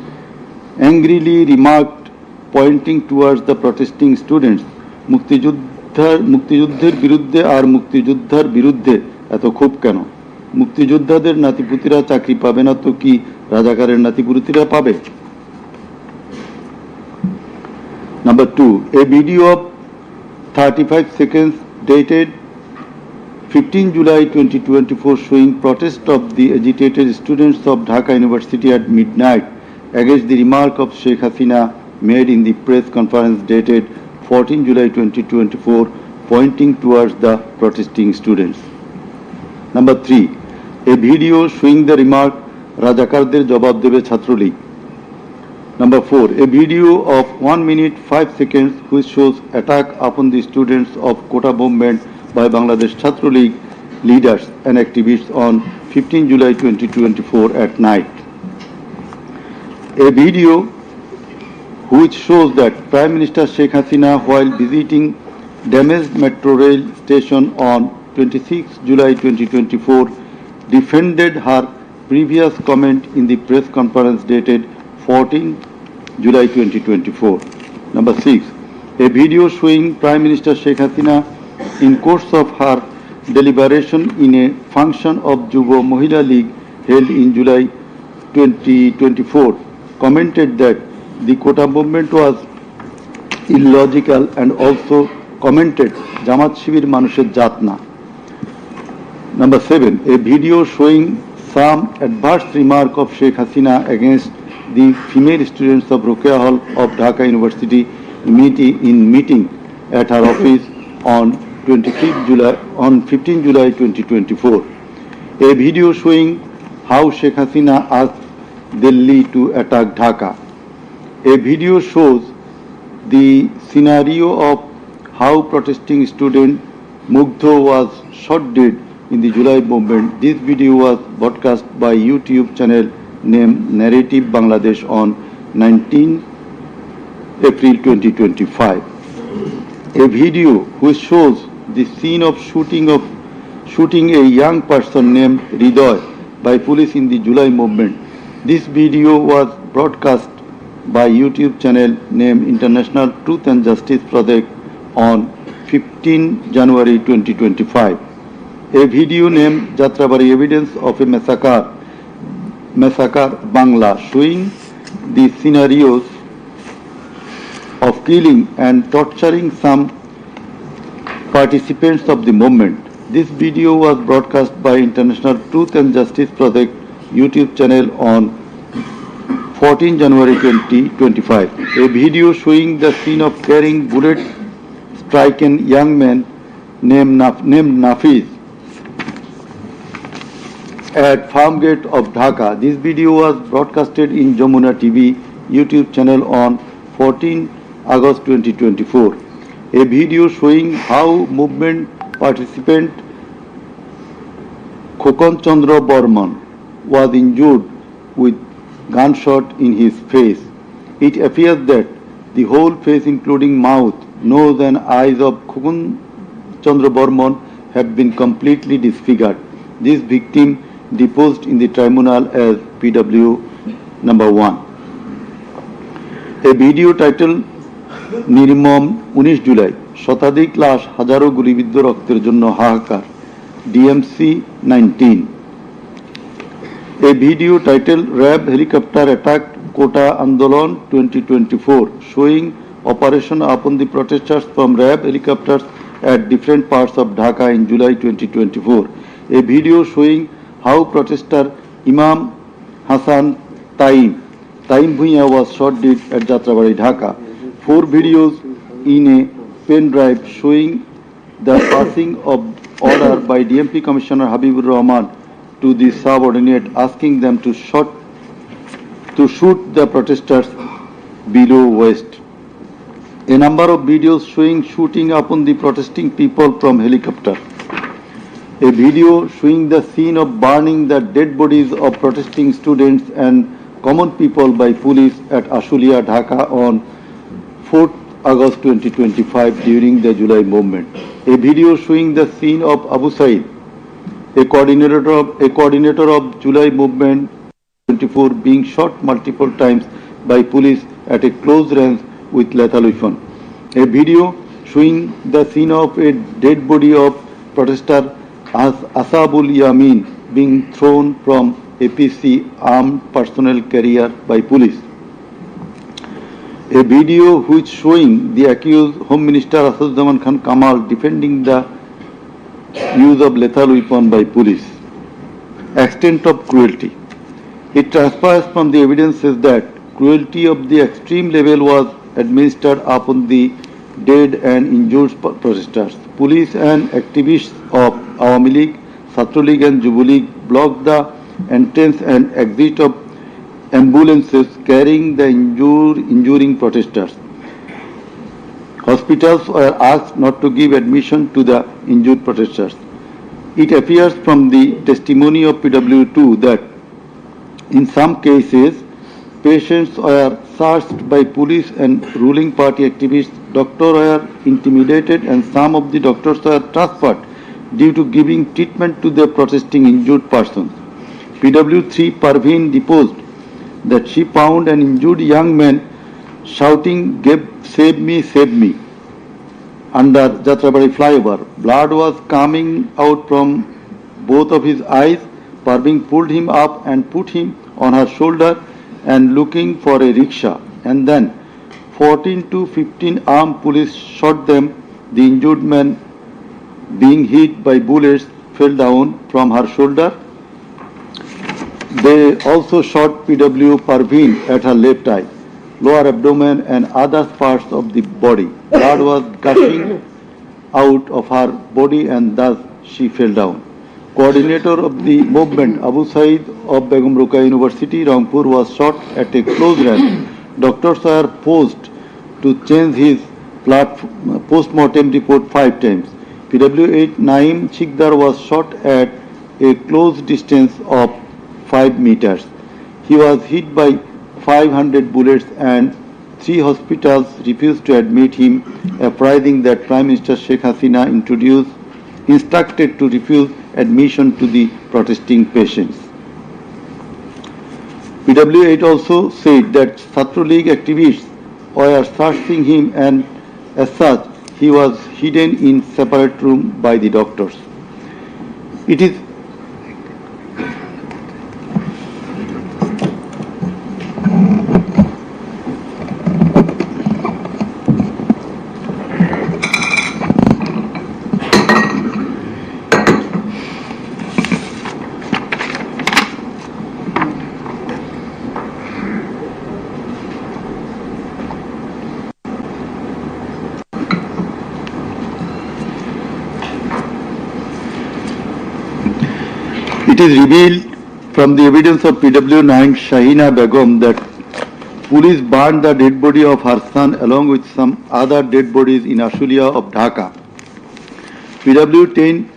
angrily remarked, pointing towards the protesting students, মুক্তিযুদ্ধের বিরুদ্ধে আর মুক্তিযোদ্ধার বিরুদ্ধে এত ক্ষোভ কেন? মুক্তিযোদ্ধাদের নাতিপুতিরা চাকরি পাবে না তো কি রাজাকারের নাতিপুতিরা পাবে? Number 2, a video of 35 seconds dated 15 July 2024 showing protest of the agitated students of Dhaka University at midnight against the remark of Sheikh Hasina made in the press conference dated 14 July 2024 pointing towards the protesting students. Number 3, a video showing the remark Rajakarder jawab debe Chhatrolig. Number 4, a video of 1 minute 5 seconds which shows attack upon the students of Kota movement by Bangladesh Chhatrolig leaders and activists on 15 July 2024 at night. A video which shows that Prime Minister Sheikh Hasina, while visiting damaged metro rail station on 26 July 2024, defended her previous comment in the press conference dated 14 July 2024. Number 6, a video showing Prime Minister Sheikh Hasina in course of her deliberation in a function of Jubo Mohila League held in July 2024 commented that the Kota movement was illogical and also commented Jamaat Shibir Manusher Jatna. Number 7, a video showing some adverse remark of Sheikh Hasina against the female students of Rokeya Hall of Dhaka University meeting at her office on 15 July 2024. A video showing how Sheikh Hasina asked Delhi to attack Dhaka. A video shows the scenario of how protesting student Mugdho was shot dead in the July movement. This video was broadcast by YouTube channel named Narrative Bangladesh on 19 April 2025. A video which shows the scene of shooting a young person named Ridoy by police in the July movement. This video was broadcast by YouTube channel named International Truth and Justice Project on 15 January 2025. A video named Jatrabari Evidence of a Massacre Bangla, showing the scenarios of killing and torturing some participants of the movement. This video was broadcast by International Truth and Justice Project YouTube channel on 14 January 2025. A video showing the scene of carrying bullet-stricken young man named Nafiz at farm gate of Dhaka. This video was broadcasted in Jamuna TV YouTube channel on 14 August 2024. A video showing how movement participant Khokon Chandra Borman was injured with gunshot in his face. It appears that the whole face, including mouth, nose and eyes of Khokon Chandra Borman have been completely disfigured. This victim deposed in the tribunal as PW number 1. A video titled নির্মম 19 জুলাই শতাধিক লাশ হাজারো গুলিবিদ্ধ রক্তের জন্য হাহাকার DMC 19. A video titled RAB helicopter attacked Kota Andolon 2024, showing operation upon the protesters from RAB helicopters at different parts of Dhaka in July 2024. A video showing how protester Imam Hassan Taim Bhuiya was shot dead at Jatrabari, Dhaka. 4 videos in a pen drive showing the passing of order by DMP Commissioner Habibur Rahman to the subordinate, asking them to shoot the protesters below waist. A number of videos showing shooting upon the protesting people from helicopter. A video showing the scene of burning the dead bodies of protesting students and common people by police at Ashulia, Dhaka on 4th August 2025 during the July movement. A video showing the scene of Abu Said, a coordinator of July movement 24, being shot multiple times by police at a close range with lethal weapon. A video showing the scene of a dead body of protester Asabul Yamin being thrown from APC armed personnel carrier by police. A video which showing the accused Home Minister Asaduzzaman Khan Kamal defending the use of lethal weapon by police. Extent of cruelty. It transpires from the evidences that cruelty of the extreme level was administered upon the dead and injured protesters. Police and activists of Awami League, Chhatra League and Jubo League blocked the entrance and exit of ambulances carrying the injuring protesters. Hospitals were asked not to give admission to the injured protesters. It appears from the testimony of PW2 that in some cases patients were searched by police and ruling party activists. Doctors were intimidated and some of the doctors were transferred due to giving treatment to the protesting injured persons. PW3 Parveen deposed that she found an injured young man shouting, save me, under Jatrabari flyover. Blood was coming out from both of his eyes. Parveen pulled him up and put him on her shoulder and looking for a rickshaw. And then 14 to 15 armed police shot them. The injured man, being hit by bullets, fell down from her shoulder. They also shot PW Parveen at her left eye, lower abdomen and other parts of the body. Blood was gushing out of her body and thus she fell down. Coordinator of the movement, Abu Said of Begum Ruqayya University, Rangpur, was shot at a close range. Doctors were forced to change his post-mortem report 5 times. PW8 Naim Chikdar was shot at a close distance of 5 meters. He was hit by 500 bullets and 3 hospitals refused to admit him, apprising that Prime Minister Sheikh Hasina instructed to refuse admission to the protesting patients. PW8 also said that Chhatra League activists were searching him and as such he was hidden in separate room by the doctors. It is It is revealed from the evidence of PW9 Shahina Begum that police burned the dead body of her son along with some other dead bodies in Ashulia of Dhaka. PW10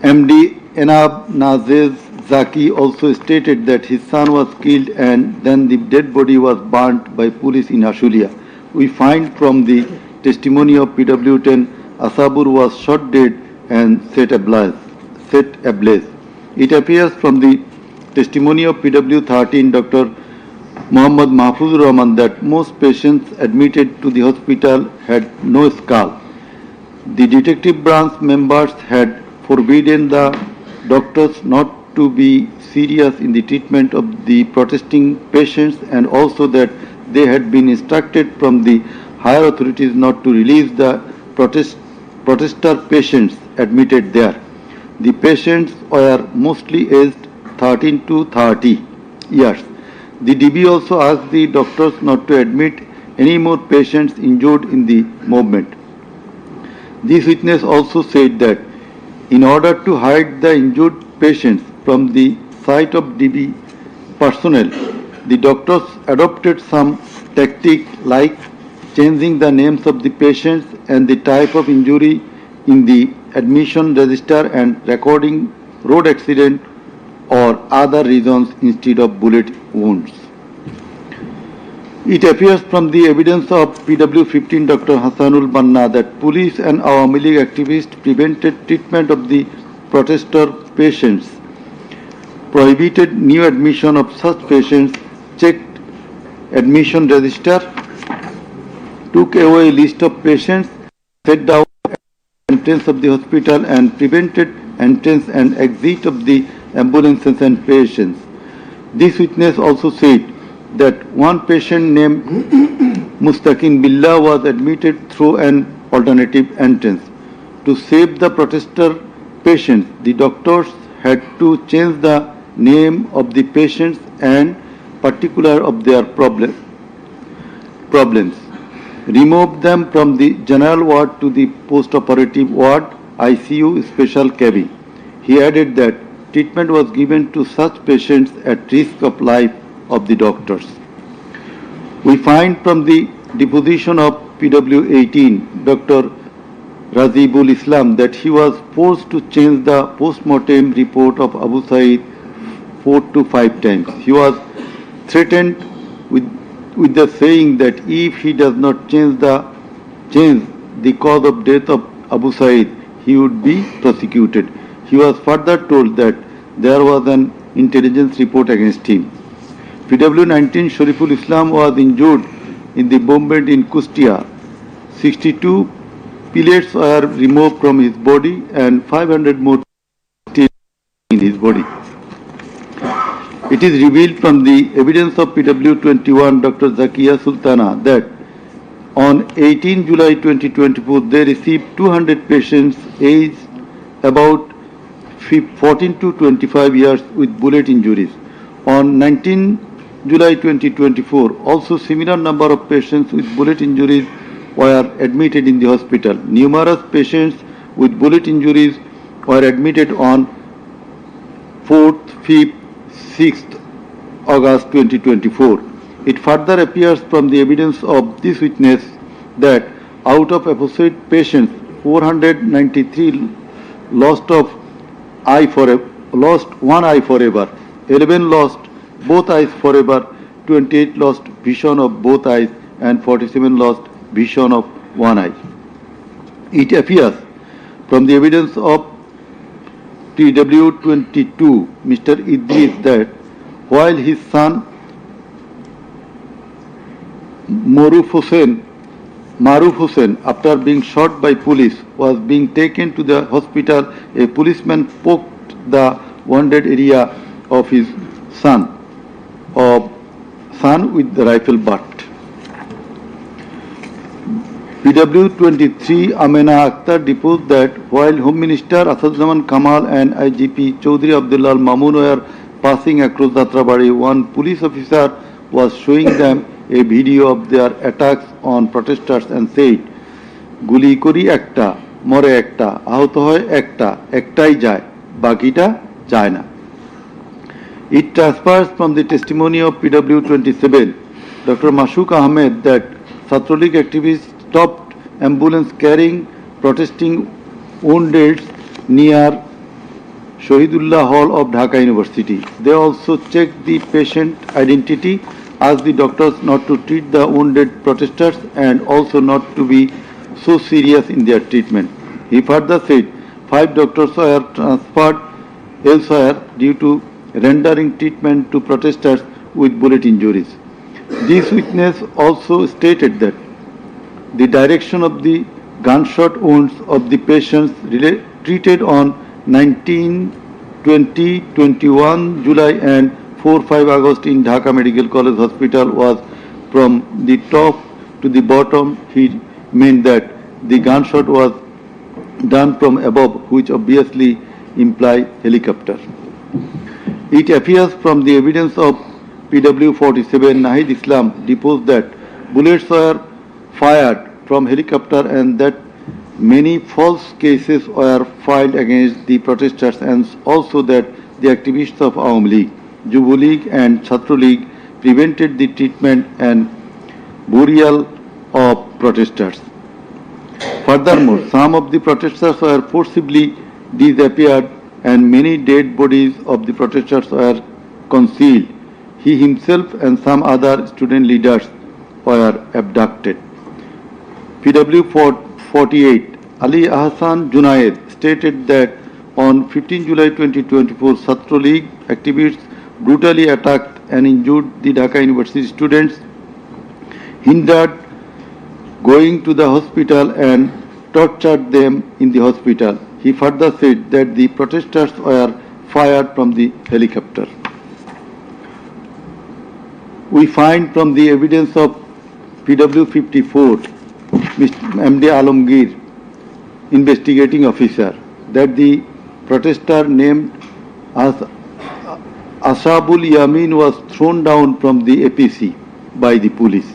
MD Enab Nazez Zaki also stated that his son was killed and then the dead body was burnt by police in Ashulia. We find from the testimony of PW10 Asabur was shot dead and set ablaze. It appears from the testimony of PW13 Dr. Muhammad Mahfuzur Rahman that most patients admitted to the hospital had no skull. The detective branch members had forbidden the doctors not to be serious in the treatment of the protesting patients and also that they had been instructed from the higher authorities not to release the protester patients admitted there. The patients were mostly aged 13 to 30 years. The DB also asked the doctors not to admit any more patients injured in the movement. This witness also said that in order to hide the injured patients from the sight of DB personnel, the doctors adopted some tactic like changing the names of the patients and the type of injury in the admission register and recording road accident or other reasons instead of bullet wounds. It appears from the evidence of PW15 Dr. Hassanul Banna that police and Awami League activists prevented treatment of the protester patients, prohibited new admission of such patients, checked admission register, took away list of patients, set down entrance of the hospital and prevented entrance and exit of the ambulances and patients. This witness also said that one patient named Mustaqim Billah was admitted through an alternative entrance. To save the protester patients, the doctors had to change the name of the patients and particular of their problems. Remove them from the general ward to the post-operative ward, ICU special cabin. He added that treatment was given to such patients at risk of life of the doctors. We find from the deposition of PW18, Dr. Razibul Islam, that he was forced to change the post-mortem report of Abu Said 4 to 5 times. He was threatened with the saying that if he does not change the cause of death of Abu Said, he would be prosecuted. He was further told that there was an intelligence report against him. PW19 Shariful Islam was injured in the bombardment in Kustia. 62 pellets were removed from his body and 500 more still in his body. It is revealed from the evidence of PW21 Dr. Zakia Sultana that on 18 July 2024 they received 200 patients aged about 14 to 25 years with bullet injuries. On 19 July 2024 also similar number of patients with bullet injuries were admitted in the hospital. Numerous patients with bullet injuries were admitted on 4th, 5th, 6th August 2024. It further appears from the evidence of this witness that out of apposite patients, 493 lost one eye forever, 11 lost both eyes forever, 28 lost vision of both eyes, and 47 lost vision of one eye. It appears from the evidence of TW22, Mr. Idris, that while his son Maruf Hussain, after being shot by police, was being taken to the hospital, a policeman poked the wounded area of his son with the rifle butt. PW23 Amena Akhtar deposed that while Home Minister Asaduzzaman Kamal and IGP Chaudhry Abdullah Mamun were passing across Jatrabari, one police officer was showing them a video of their attacks on protesters and said, "Guli kori ekta, more ekta, ahuto hoy ekta, ektai jay, bakita jay na." It transpires from the testimony of PW27, Dr. Mashuk Ahmed, that Chhatralik activists stopped ambulance carrying protesting wounded near Shahidullah Hall of Dhaka University. They also checked the patient identity, asked the doctors not to treat the wounded protesters and also not to be so serious in their treatment. He further said 5 doctors were transferred elsewhere due to rendering treatment to protesters with bullet injuries. This witness also stated that the direction of the gunshot wounds of the patients treated on 19, 20, 21 July and 4-5 August in Dhaka Medical College Hospital was from the top to the bottom. He meant that the gunshot was done from above, which obviously imply helicopter. It appears from the evidence of PW47 Nahid Islam deposed that bullets were fired from helicopter and that many false cases were filed against the protesters, and also that the activists of Awam League, Jubo League and Chhatro League prevented the treatment and burial of protesters. Furthermore, some of the protesters were forcibly disappeared and many dead bodies of the protesters were concealed. He himself and some other student leaders were abducted. PW48 Ali Ahsan Junaid stated that on 15 July 2024, Chhatro League activists brutally attacked and injured the Dhaka University students, hindered going to the hospital and tortured them in the hospital. He further said that the protesters were fired from the helicopter. We find from the evidence of PW54, Mr. MD Alamgir, investigating officer, that the protester named as Ashabul Yamin was thrown down from the APC by the police.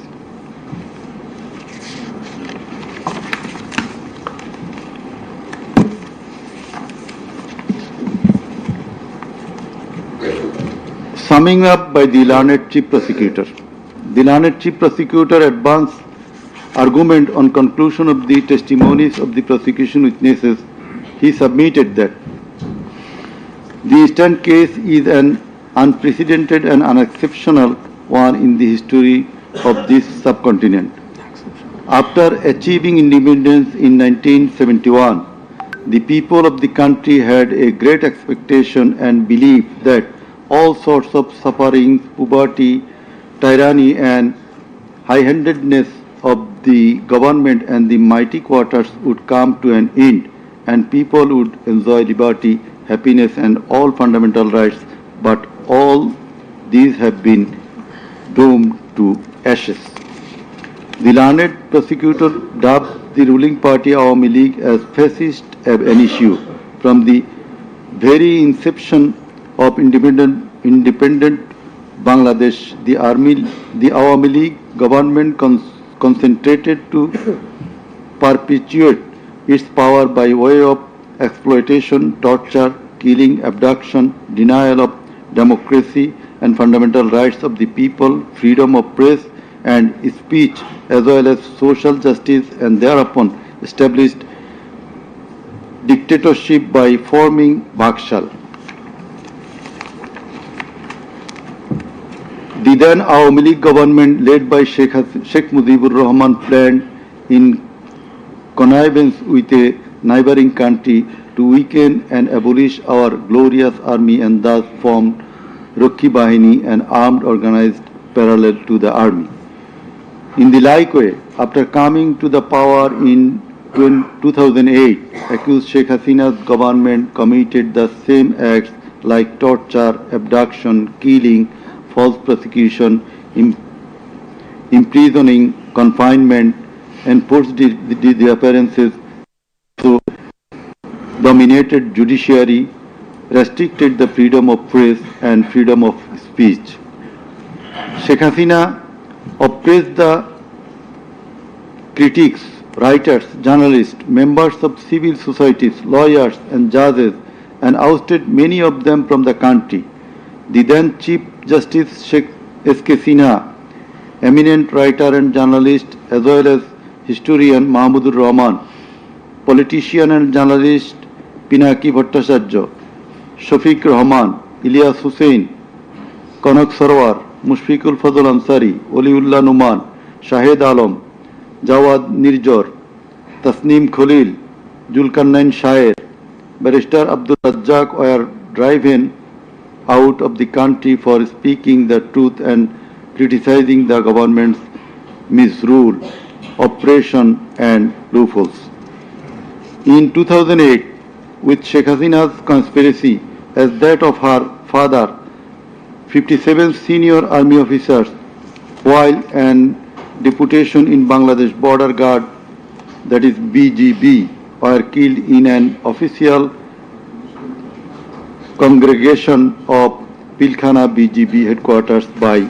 Summing up by the learned Chief Prosecutor. The learned Chief Prosecutor advanced argument on conclusion of the testimonies of the prosecution witnesses. He submitted that the instant case is an unprecedented and unexceptional one in the history of this subcontinent. After achieving independence in 1971, the people of the country had a great expectation and belief that all sorts of sufferings, poverty, tyranny and high-handedness of the government and the mighty quarters would come to an end and people would enjoy liberty, happiness and all fundamental rights, but all these have been doomed to ashes. The learned prosecutor dubbed the ruling party Awami League as fascist ab initio. From the very inception of independent Bangladesh, the Awami League government concentrated to perpetuate its power by way of exploitation, torture, killing, abduction, denial of democracy and fundamental rights of the people, freedom of press and speech, as well as social justice, and thereupon established dictatorship by forming Bakshal. The then Awami League government led by Sheikh Mujibur Rahman planned in connivance with a neighboring country to weaken and abolish our glorious army and thus formed Rakhi Bahini, an armed organized parallel to the army. In the like way, after coming to the power in 2008, accused Sheikh Hasina's government committed the same acts like torture, abduction, killing, false prosecution, imprisoning, confinement, enforced disappearances, so dominated judiciary, restricted the freedom of press and freedom of speech. Sheikh Hasina oppressed the critics, writers, journalists, members of civil societies, lawyers and judges and ousted many of them from the country. The then Chief Justice Sheikh S.K. Sinha, eminent writer and journalist as well as historian Mahmudur Rahman, politician and journalist Pinaki Bhattacharya, Shafiq Rahman, Ilyas Hussain, Kanak Sarwar, Mushfiqul Fazl Ansari, Oliullah Numan, Shahed Alam, Jawad Nirjor, Tasneem Khalil, Julkarnain Shaer, Barrister Abdul Razzaq were driven out of the country for speaking the truth and criticizing the government's misrule, oppression and loopholes. In 2008, with Sheikh Hasina's conspiracy as that of her father, 57 senior army officers, while an deputation in Bangladesh Border Guard, that is BGB, were killed in an official congregation of Pilkhana BGB headquarters by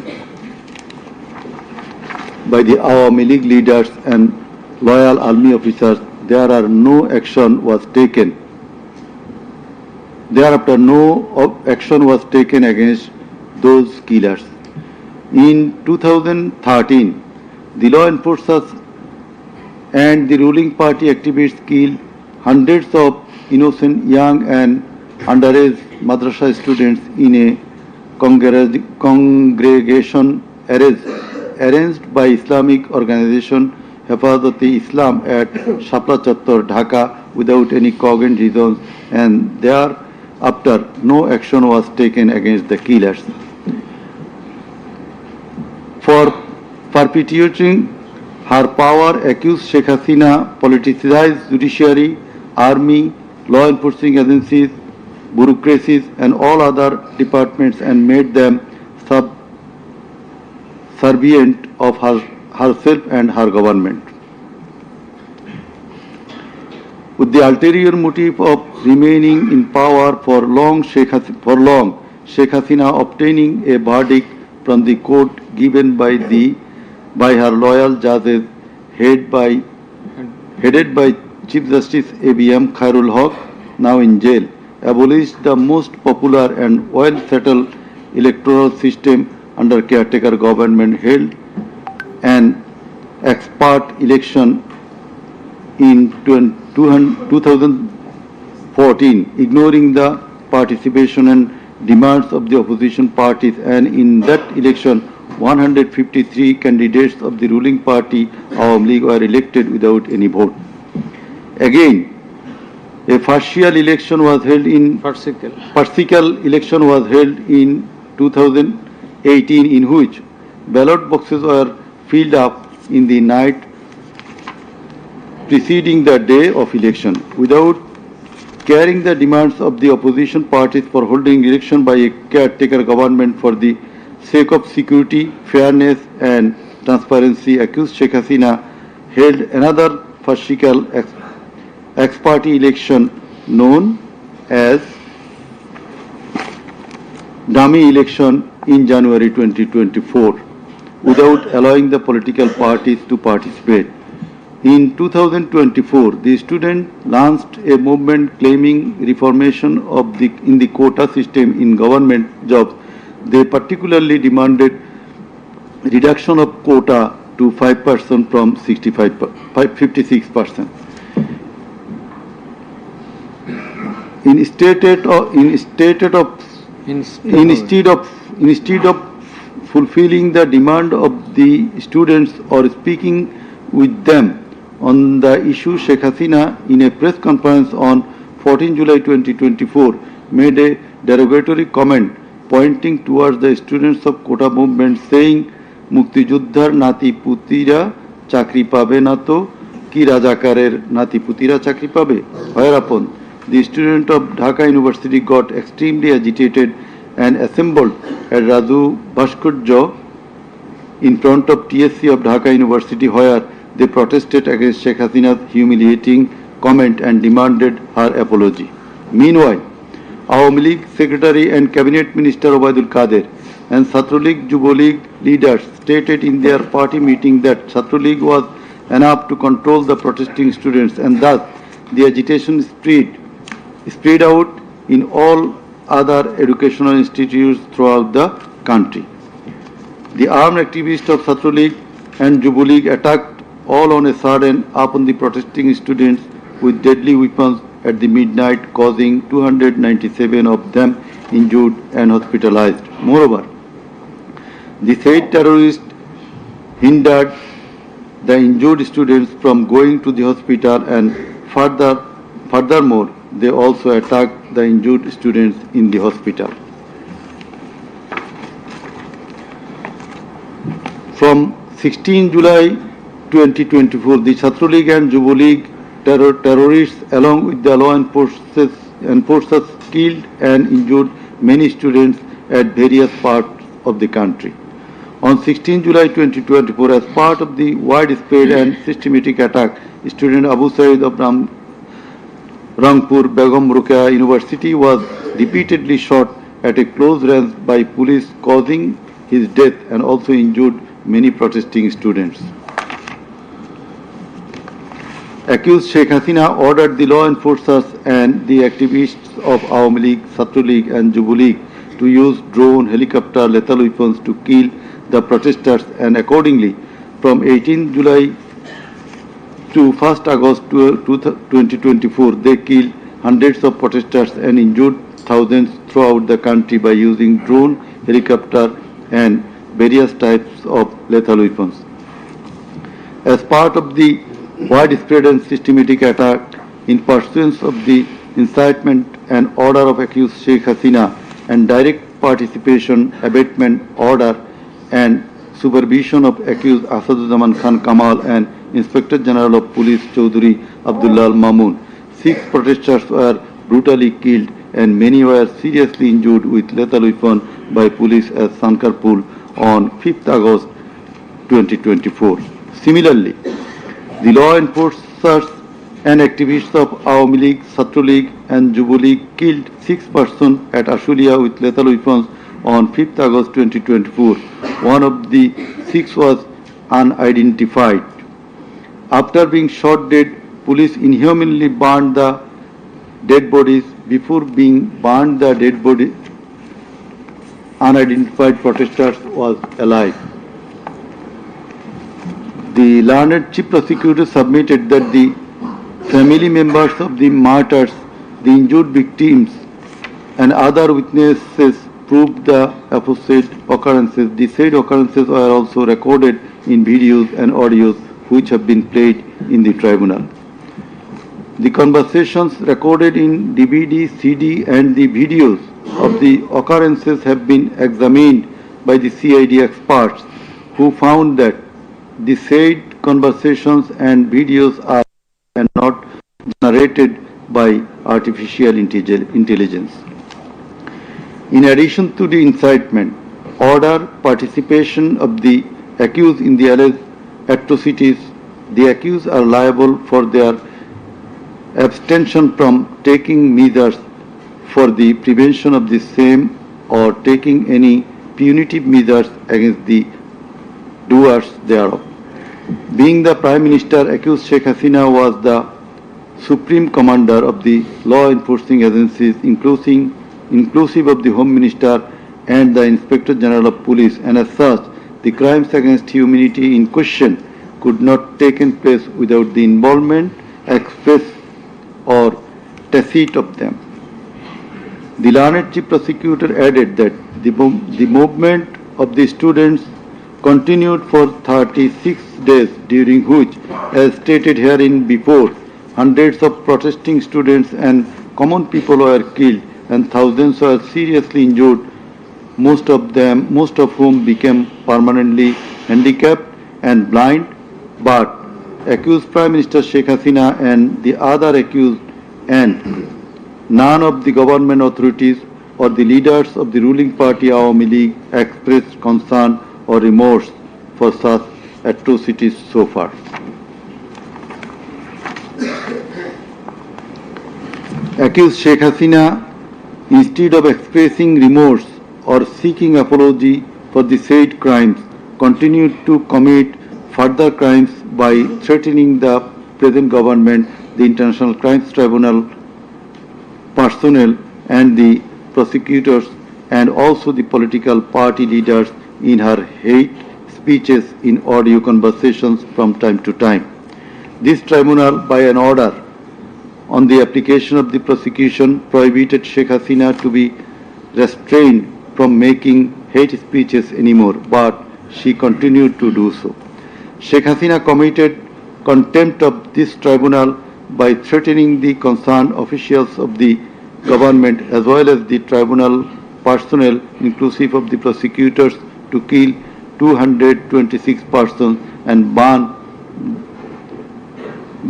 the Awami League leaders and loyal army officers. Thereafter no action was taken against those killers. In 2013, the law enforcers and the ruling party activists killed hundreds of innocent young and underage madrasa students in a congregation arranged by Islamic organization Hafazat-e-Islam at Shapla Chattor, Dhaka, without any cogent reasons, and thereafter no action was taken against the killers. For perpetuating her power, accused Sheikh Hasina politicized judiciary, army, law enforcing agencies, bureaucracies and all other departments and made them subservient of herself and her government. With the ulterior motive of remaining in power for long, Sheikh Hasina obtaining a verdict from the court given by her loyal judges headed by Chief Justice A.B.M. Khairul Haq, now in jail, abolished the most popular and well-settled electoral system under caretaker government, held an expert election in 2014, ignoring the participation and demands of the opposition parties, and in that election 153 candidates of the ruling party Awami League were elected without any vote. Again, a farcical election was held in 2018, in which ballot boxes were filled up in the night preceding the day of election, without carrying the demands of the opposition parties for holding election by a caretaker government for the sake of security, fairness and transparency. Accused Sheikh Hasina held another farcical ex-party election known as dummy election in January 2024 without allowing the political parties to participate. In 2024, the students launched a movement claiming reformation in the quota system in government jobs. They particularly demanded reduction of quota to 5% from 56%. instead of fulfilling the demand of the students or speaking with them on the issue, Sheikh Hasina, in a press conference on 14 July 2024, made a derogatory comment pointing towards the students of Kota movement, saying, "Mukti Juddhar nati putira chakri pabe na to ki Rajakarer nati putira chakri pabe." Whereupon the student of Dhaka University got extremely agitated and assembled at Raju Bhaskurjo in front of TSC of Dhaka University, where they protested against Sheikh Hasina's humiliating comment and demanded her apology. Meanwhile, Awami League Secretary and Cabinet Minister Obaidul Kader and Chhatra League Yuva League leaders stated in their party meeting that Chhatra League was enough to control the protesting students, and thus the agitation spread out in all other educational institutes throughout the country. The armed activists of Chhatra League and Yuva League attacked all on a sudden upon the protesting students with deadly weapons at the midnight, causing 297 of them injured and hospitalized. Moreover, the said terrorists hindered the injured students from going to the hospital, and furthermore, they also attacked the injured students in the hospital. From 16 July 2024, the Chhatra League and Yuva League terrorists, along with the law enforcers, killed and injured many students at various parts of the country. On 16 July 2024, as part of the widespread and systematic attack, student Abu Said of Rangpur Begum Ruqayya University was repeatedly shot at a close range by police, causing his death and also injured many protesting students. Accused Sheikh Hasina ordered the law enforcers and the activists of Awami League, Chhatra League and Yuva League to use drone, helicopter, lethal weapons to kill the protesters, and accordingly, from 18 July to 1st August 2024, they killed hundreds of protesters and injured thousands throughout the country by using drone, helicopter and various types of lethal weapons. As part of the widespread and systematic attack, in pursuance of the incitement and order of accused Sheikh Hasina and direct participation, abatement order and supervision of accused Asaduzzaman Khan Kamal and Inspector General of Police Chaudhry Abdullah Mamun, 6 protesters were brutally killed and many were seriously injured with lethal weapon by police at Sankarpur on 5th August 2024. Similarly, the law enforcers and activists of Awami League, Chhatra League and Yuva League killed 6 persons at Ashulia with lethal weapons on 5th August 2024. One of the 6 was unidentified. After being shot dead, police inhumanly burned the dead bodies. Before being burned, the dead body, unidentified protesters was alive. The learned chief prosecutor submitted that the family members of the martyrs, the injured victims and other witnesses proved the aforesaid occurrences. The said occurrences were also recorded in videos and audios which have been played in the tribunal. The conversations recorded in DVD, CD and the videos of the occurrences have been examined by the CID experts, who found that the said conversations and videos are not generated by artificial intelligence. In addition to the incitement, order, participation of the accused in the alleged atrocities, the accused are liable for their abstention from taking measures for the prevention of the same or taking any punitive measures against the doers thereof. Being the Prime Minister, accused Sheikh Hasina was the Supreme Commander of the law enforcing agencies, inclusive of the Home Minister and the Inspector General of Police, and as such, the crimes against humanity in question could not take place without the involvement, express or tacit of them. The learned chief prosecutor added that the movement of the students continued for 36 days, during which, as stated herein before, hundreds of protesting students and common people were killed and thousands were seriously injured, most of whom became permanently handicapped and blind, but accused Prime Minister Sheikh Hasina and the other accused and none of the government authorities or the leaders of the ruling party Awami League expressed concern or remorse for such atrocities so far. Accused Sheikh Hasina, instead of expressing remorse or seeking apology for the said crimes, continued to commit further crimes by threatening the present government, the International Crimes Tribunal personnel and the prosecutors, and also the political party leaders in her hate speeches in audio conversations from time to time. This tribunal, by an order on the application of the prosecution, prohibited Sheikh Hasina to be restrained from making hate speeches anymore, but she continued to do so. Sheikh Hasina committed contempt of this tribunal by threatening the concerned officials of the government as well as the tribunal personnel, inclusive of the prosecutors, to kill 226 persons and burn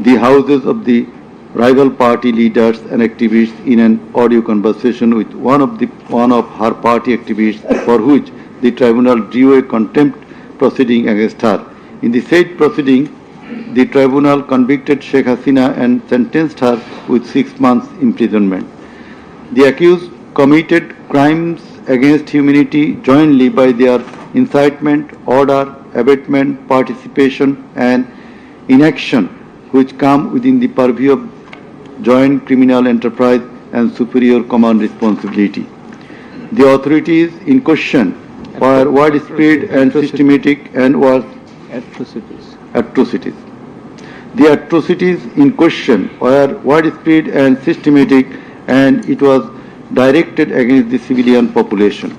the houses of the rival party leaders and activists in an audio conversation with one of her party activists, for which the tribunal drew a contempt proceeding against her. In the said proceeding, the tribunal convicted Sheikh Hasina and sentenced her with 6 months imprisonment. The accused committed crimes against humanity jointly by their incitement, order, abatement, participation and inaction, which come within the purview of joint criminal enterprise and superior command responsibility. The authorities in question were widespread and systematic and was atrocities. The atrocities in question were widespread and systematic, and it was directed against the civilian population.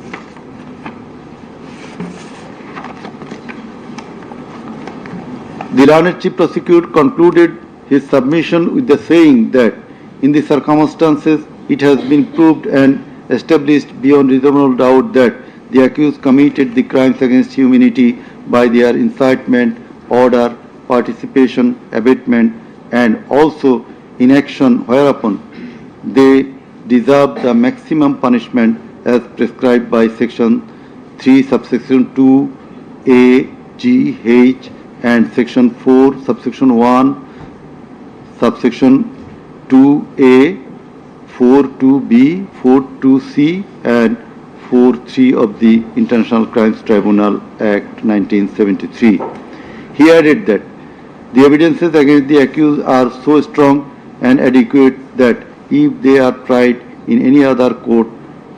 The learned chief prosecutor concluded his submission with the saying that in the circumstances it has been proved and established beyond reasonable doubt that the accused committed the crimes against humanity by their incitement, order, participation, abatement and also inaction, whereupon they deserve the maximum punishment as prescribed by section 3 subsection 2 A, G, H and section 4 subsection 1 subsection 2A, 4.2b, 4.2c and 4.3 of the International Crimes Tribunal Act 1973. He added that the evidences against the accused are so strong and adequate that if they are tried in any other court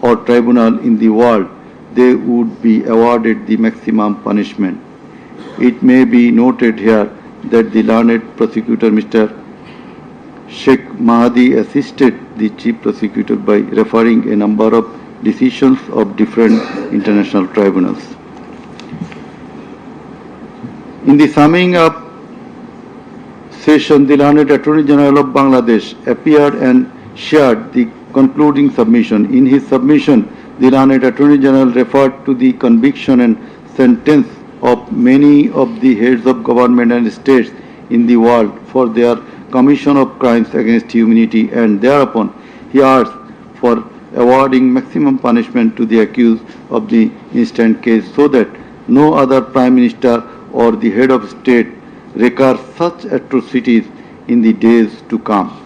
or tribunal in the world, they would be awarded the maximum punishment. It may be noted here that the learned prosecutor Mr. Sheikh Mahdi assisted the chief prosecutor by referring a number of decisions of different international tribunals. In the summing up session, the learned Attorney General of Bangladesh appeared and shared the concluding submission. In his submission, the learned Attorney General referred to the conviction and sentence of many of the heads of government and states in the world for their commission of crimes against humanity, and thereupon he asked for awarding maximum punishment to the accused of the instant case so that no other Prime Minister or the head of state recur such atrocities in the days to come.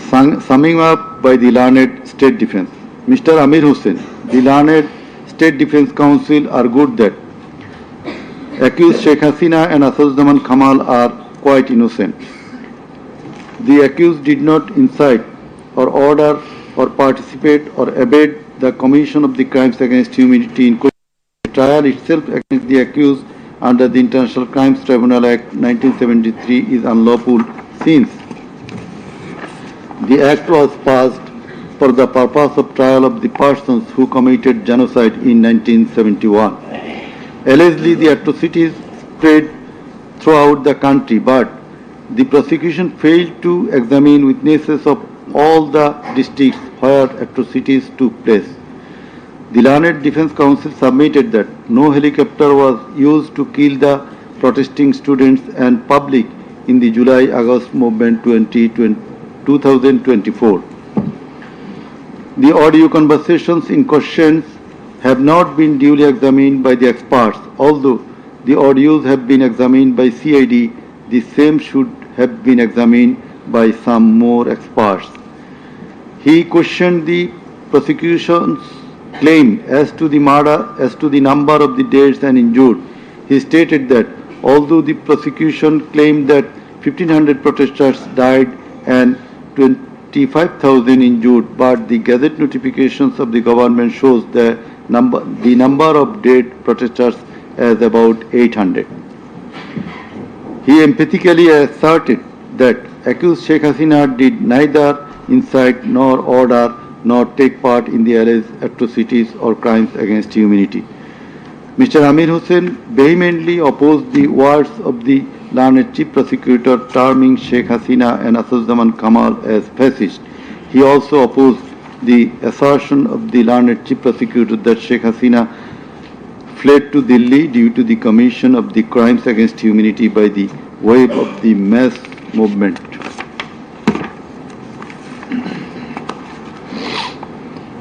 Summing up by the learned State Defence, Mr. Amir Hussain, the learned State Defence Council argued that accused Sheikh Hasina and Asaduzzaman Kamal are quite innocent. The accused did not incite or order or participate or abet the commission of the crimes against humanity in question. The trial itself against the accused under the International Crimes Tribunal Act 1973 is unlawful since The act was passed for the purpose of trial of the persons who committed genocide in 1971. Allegedly, the atrocities spread throughout the country, but the prosecution failed to examine witnesses of all the districts where atrocities took place. The Learned Defense Council submitted that no helicopter was used to kill the protesting students and public in the July-August movement 2024. The audio conversations in question have not been duly examined by the experts. Although the audios have been examined by CID, the same should have been examined by some more experts. He questioned the prosecution's claim as to the number of the deaths and injured. He stated that although the prosecution claimed that 1,500 protesters died and 25,000 injured, but the Gazette notifications of the government shows the number of dead protesters as about 800. He emphatically asserted that accused Sheikh Hasina did neither incite nor order nor take part in the alleged atrocities or crimes against humanity. Mr. Amir Hussain vehemently opposed the words of the learned chief prosecutor terming Sheikh Hasina and Assaduzzahman Kamal as fascist. He also opposed the assertion of the learned chief prosecutor that Sheikh Hasina fled to Delhi due to the commission of the crimes against humanity by the wave of the mass movement.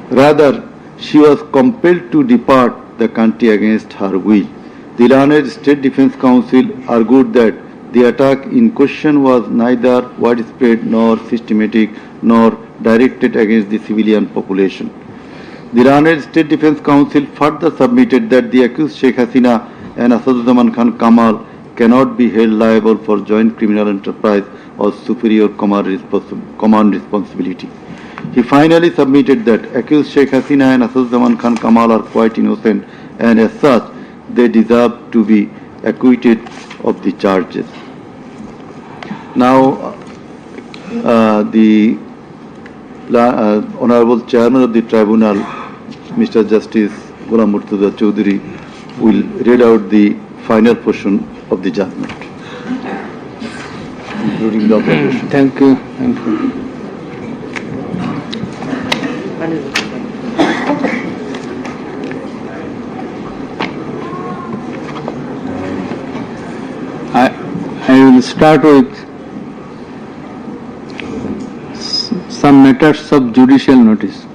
Rather, she was compelled to depart the country against her will. The Learned State Defense Council argued that the attack in question was neither widespread nor systematic nor directed against the civilian population. The Learned State Defense Council further submitted that the accused Sheikh Hasina and Assaduzzahman Khan Kamal cannot be held liable for joint criminal enterprise or superior command responsibility. He finally submitted that accused Sheikh Hasina and Assaduzzahman Khan Kamal are quite innocent and as such they deserve to be acquitted of the charges. Now, the Honorable Chairman of the Tribunal, Mr. Justice Ghulam Murtuza Chaudhary, will read out the final portion of the judgment, including the observation. Thank you. Thank you. I will start with some matters of judicial notice.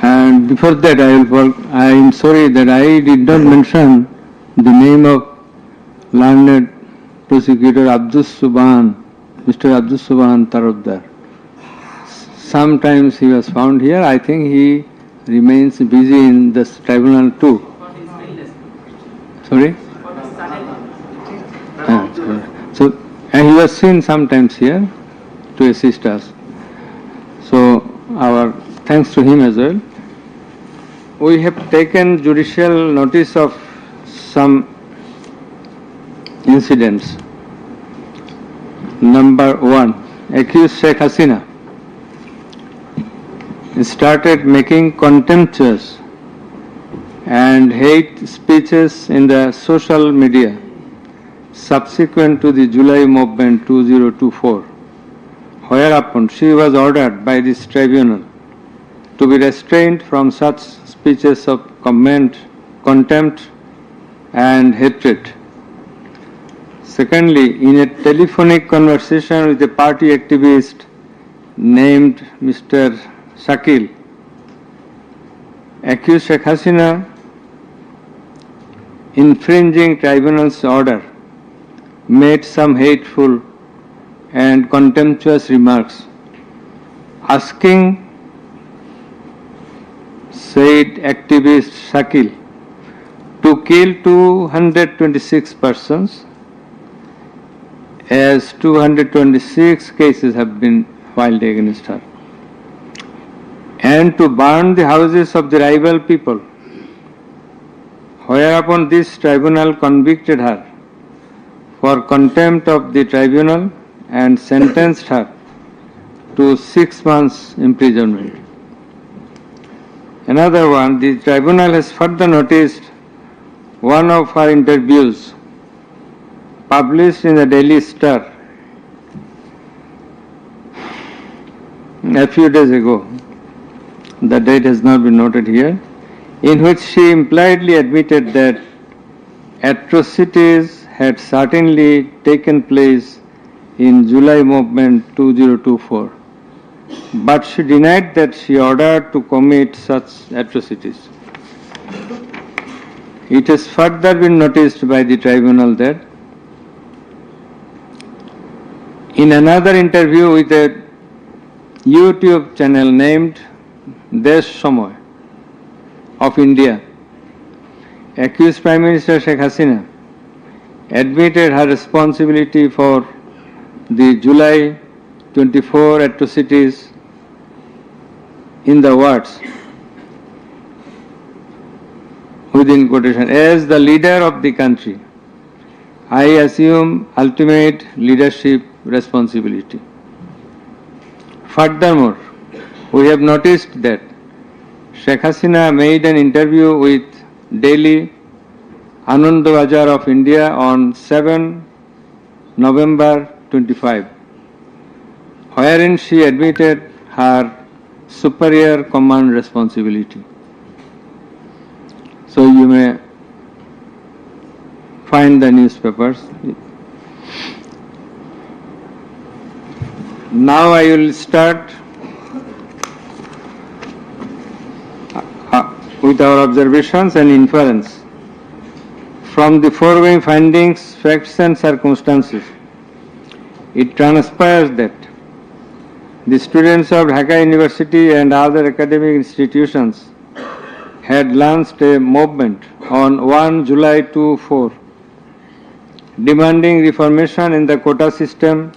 And before that, I am sorry that I did not mention the name of learned prosecutor Mr. Abdus Subhan Tarabdar. Sometimes he was found here. I think he remains busy in this tribunal too. Sorry? So, and he was seen sometimes here to assist us. So, our thanks to him as well. We have taken judicial notice of some incidents. Number 1, accused Sheikh Hasina started making contemptuous and hate speeches in the social media subsequent to the July movement 2024, whereupon she was ordered by this tribunal to be restrained from such speeches of contempt and hatred. Secondly, in a telephonic conversation with a party activist named Mr. Shakil, accused Sheikh Hasina, infringing tribunal's order, made some hateful and contemptuous remarks, asking said activist Shakil to kill 226 persons, as 226 cases have been filed against her, and to burn the houses of the rival people, whereupon this tribunal convicted her for contempt of the tribunal and sentenced her to 6 months imprisonment. Another one, the tribunal has further noticed one of her interviews published in the Daily Star a few days ago. The date has not been noted here, in which she impliedly admitted that atrocities had certainly taken place in July movement 2024, but she denied that she ordered to commit such atrocities. It has further been noticed by the tribunal that in another interview with a YouTube channel named Desh Samoy of India, accused Prime Minister Sheikh Hasina admitted her responsibility for the July 24 atrocities in the words, within quotation, as the leader of the country, I assume ultimate leadership responsibility. Furthermore, we have noticed that Sheikh Hasina made an interview with Delhi Anandabazar of India on 7 November 25, wherein she admitted her superior command responsibility. So you may find the newspapers. Now I will start with our observations and inference. From the foregoing findings, facts and circumstances, it transpires that the students of Dhaka University and other academic institutions had launched a movement on 1 July 2024 demanding reformation in the quota system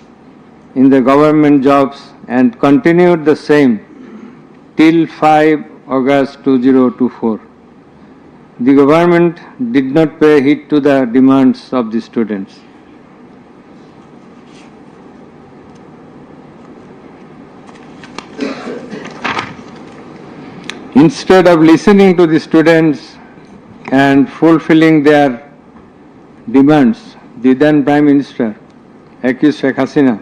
in the government jobs and continued the same till 5 August 2024. The government did not pay heed to the demands of the students. Instead of listening to the students and fulfilling their demands, the then Prime Minister, accused Sheikh Hasina,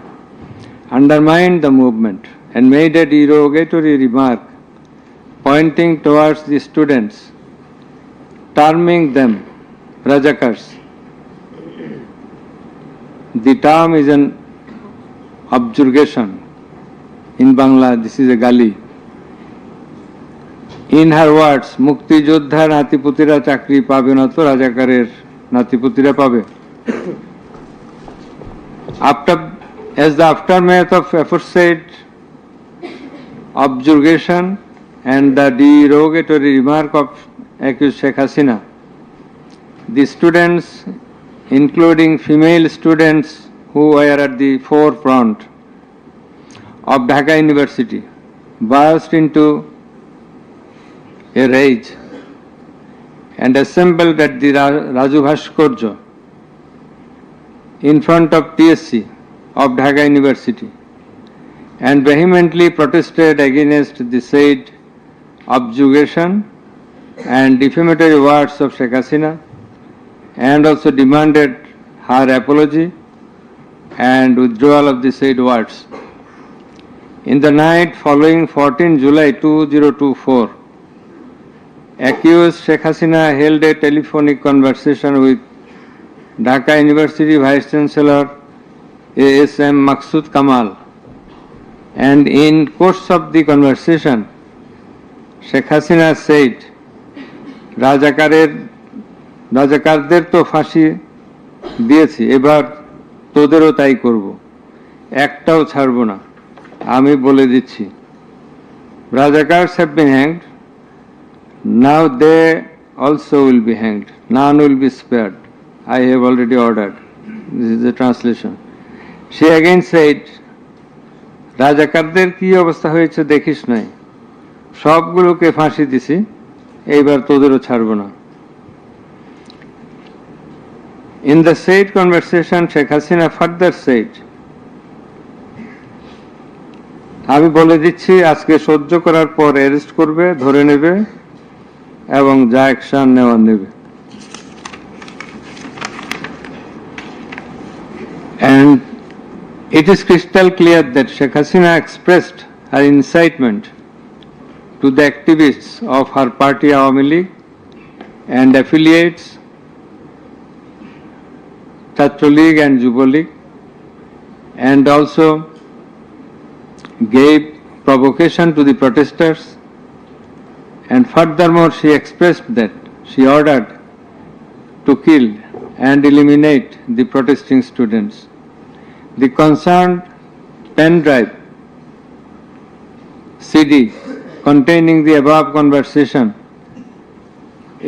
undermined the movement and made a derogatory remark pointing towards the students, terming them Rajakars. The term is an objurgation. In Bangla, this is a gali. In her words, Mukti Joddhar Natiputira Chakri pabe na to Rajakarer Natiputira pabe. As the aftermath of aforesaid objurgation and the derogatory remark of accused Sheikh Hasina, the students, including female students who were at the forefront of Dhaka University, burst into a rage and assembled at the Raju Bhaskarya in front of TSC of Dhaka University and vehemently protested against the said objurgation and defamatory words of Sheikh Hasina, and also demanded her apology and withdrawal of the said words. In the night following 14 July 2024, accused Sheikh Hasina held a telephonic conversation with Dhaka University Vice Chancellor ASM Maksud Kamal, and in course of the conversation, Sheikh Hasina said, রাজাকারদের তো ফাঁসি দিয়েছি, এবার তোদেরও তাই করব, একটাও ছাড়ব না, আমি বলে দিচ্ছি। Rajakars have been hanged, now they also will be hanged, none will be spared, I have already ordered. This is the translation. She again said, রাজাকারদের কি অবস্থা হয়েছে দেখিস নাই, সবগুলোকে ফাঁসি দিছি, এইবার তোদেরও ছাড়ব না। In the said conversation, Sheikh Hasina further said, আমি বলে দিচ্ছি আজকে সহ্য করার পর অ্যারেস্ট করবে, ধরে নেবে এবং যা অ্যাকশন নেওয়ার নেবে। And it is crystal clear that Sheikh Hasina expressed her incitement to the activists of her party Awami League and affiliates Chhatra League and Yuva League, and also gave provocation to the protesters, and furthermore she expressed that she ordered to kill and eliminate the protesting students. The concerned pen drive CD containing the above conversation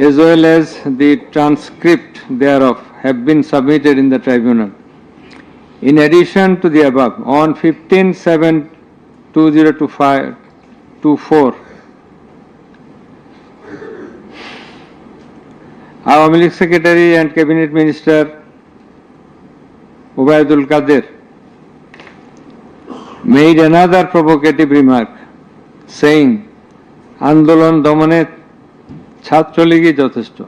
as well as the transcript thereof have been submitted in the tribunal. In addition to the above, on 15/7/2024, Awami League Secretary and Cabinet Minister Ubaidul Qadir made another provocative remark, saying, "Andolon domane Chhatra League যথেষ্ট.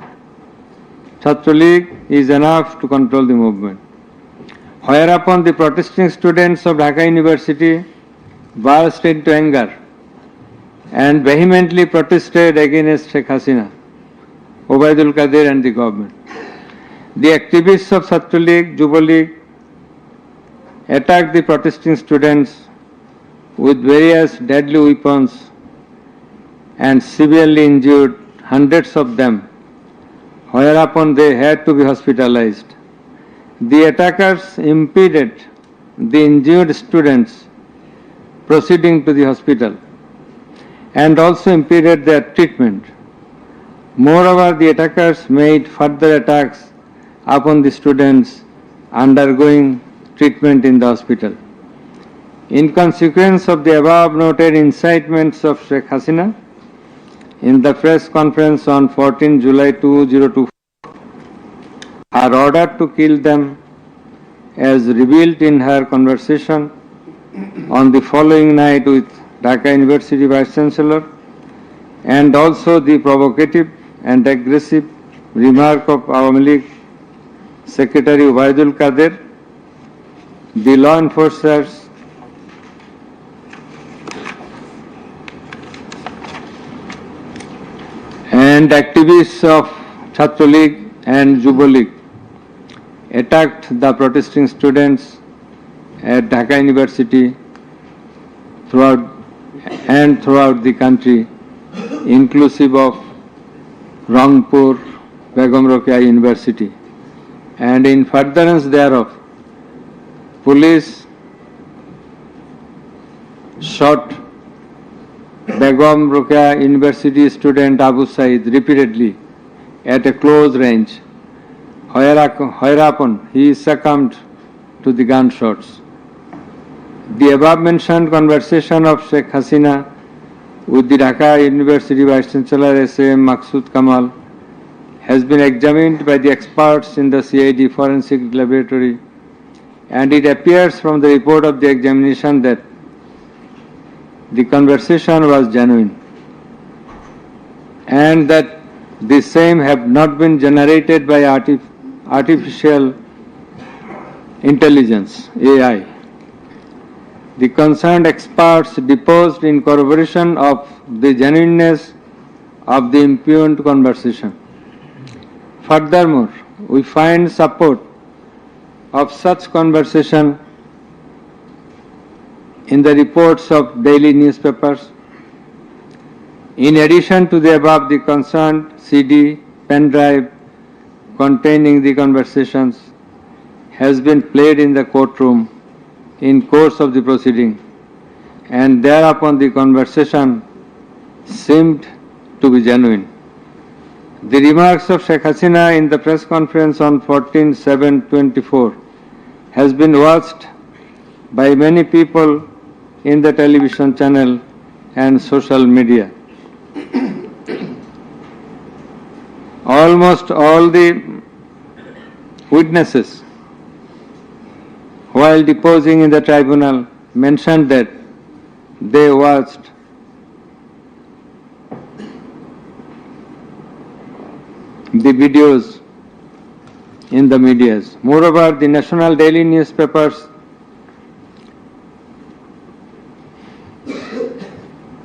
Chhatra League is enough to control the movement." Whereupon the protesting students of Dhaka University burst into anger and vehemently protested against Sheikh Hasina, Ubaidul Qadir and the government. The activists of Chhatra League, Yuva League attacked the protesting students with various deadly weapons and severely injured hundreds of them, whereupon they had to be hospitalized. The attackers impeded the injured students proceeding to the hospital and also impeded their treatment. Moreover, the attackers made further attacks upon the students undergoing treatment in the hospital. In consequence of the above noted incitements of Sheikh Hasina, in the press conference on 14 July 2024, her order to kill them, as revealed in her conversation on the following night with Dhaka University Vice Chancellor, and also the provocative and aggressive remark of Awami League Secretary Ubaidul Qadir, the law enforcers and activists of Chhatra League and Yuva League attacked the protesting students at Dhaka University throughout the country, inclusive of Rangpur, Begum Rokeya University, and in furtherance thereof, police shot Begum Rokeya University student Abu Said repeatedly at a close range, whereupon he succumbed to the gunshots. The above mentioned conversation of Sheikh Hasina with the Dhaka University Vice Chancellor S.M. Maqsood Kamal has been examined by the experts in the CID Forensic Laboratory, and it appears from the report of the examination that the conversation was genuine and that the same have not been generated by artificial intelligence, AI. The concerned experts deposed in corroboration of the genuineness of the impugned conversation. Furthermore, we find support of such conversation in the reports of daily newspapers. In addition to the above, the concerned CD, pen drive containing the conversations has been played in the courtroom in course of the proceeding, and thereupon the conversation seemed to be genuine. The remarks of Sheikh Hasina in the press conference on 14/7/24 has been watched by many people in the television channel and social media. Almost all the witnesses, while deposing in the tribunal, mentioned that they watched the videos in the medias. Moreover, the national daily newspapers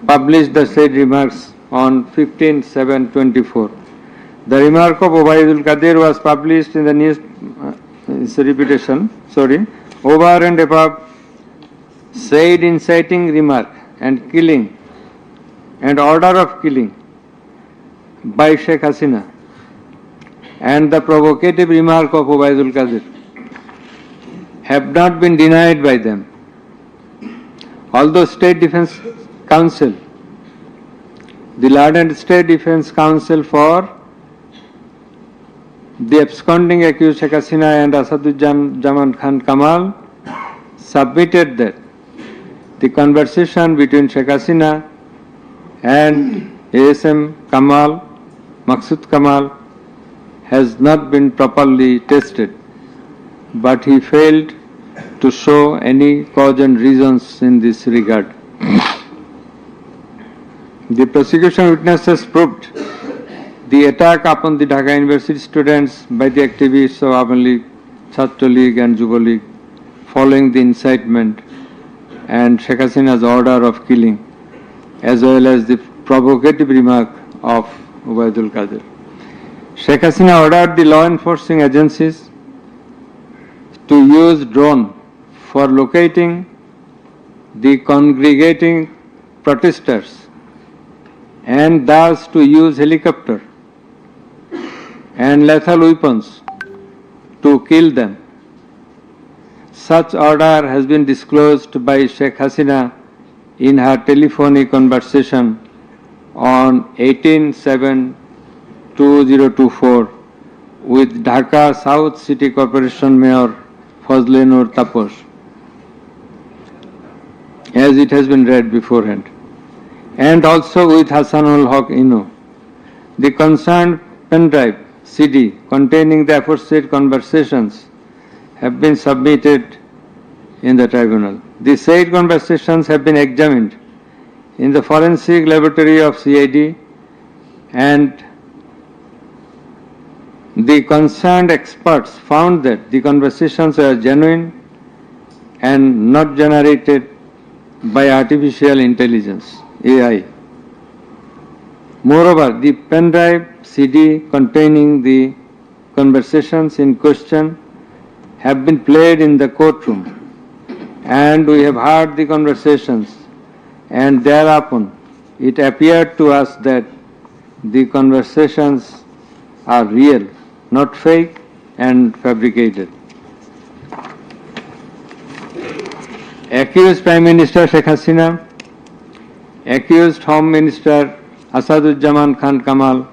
published the said remarks on 15/7/24. The remark of Obaidul Qadir was published in the news, it's a repetition, over and above said inciting remark and killing and order of killing by Sheikh Hasina and the provocative remark of Obaidul Qadir have not been denied by them. Although State Defence Council, the learned State Defence Council for the absconding accused Sheikh Hasina and Asaduজ্জামান Khan Kamal submitted that the conversation between Sheikh Hasina and ASM Kamal, Maqsood Kamal, has not been properly tested, but he failed to show any cause and reasons in this regard. The prosecution witnesses proved the attack upon the Dhaka University students by the activists of Awami League, Chhatra League and Yuva League following the incitement and Sheikh Hasina's order of killing, as well as the provocative remark of Obaidul Qadir. Sheikh Hasina ordered the law enforcing agencies to use drone for locating the congregating protesters and thus to use helicopter and lethal weapons to kill them. Such order has been disclosed by Sheikh Hasina in her telephonic conversation on 18/7/2024 with Dhaka South City Corporation Mayor Fazle Noor Taposh, as it has been read beforehand, and also with Hasanul Haq Ino. The concerned pen drive CD containing the aforesaid conversations have been submitted in the tribunal. The said conversations have been examined in the forensic laboratory of CID, and the concerned experts found that the conversations were genuine and not generated by artificial intelligence, AI. Moreover, the pen drive CD containing the conversations in question have been played in the courtroom, and we have heard the conversations, and thereupon it appeared to us that the conversations are real, not fake and fabricated. Accused Prime Minister Sheikh Hasina, accused Home Minister Asaduজ্জামান Khan Kamal,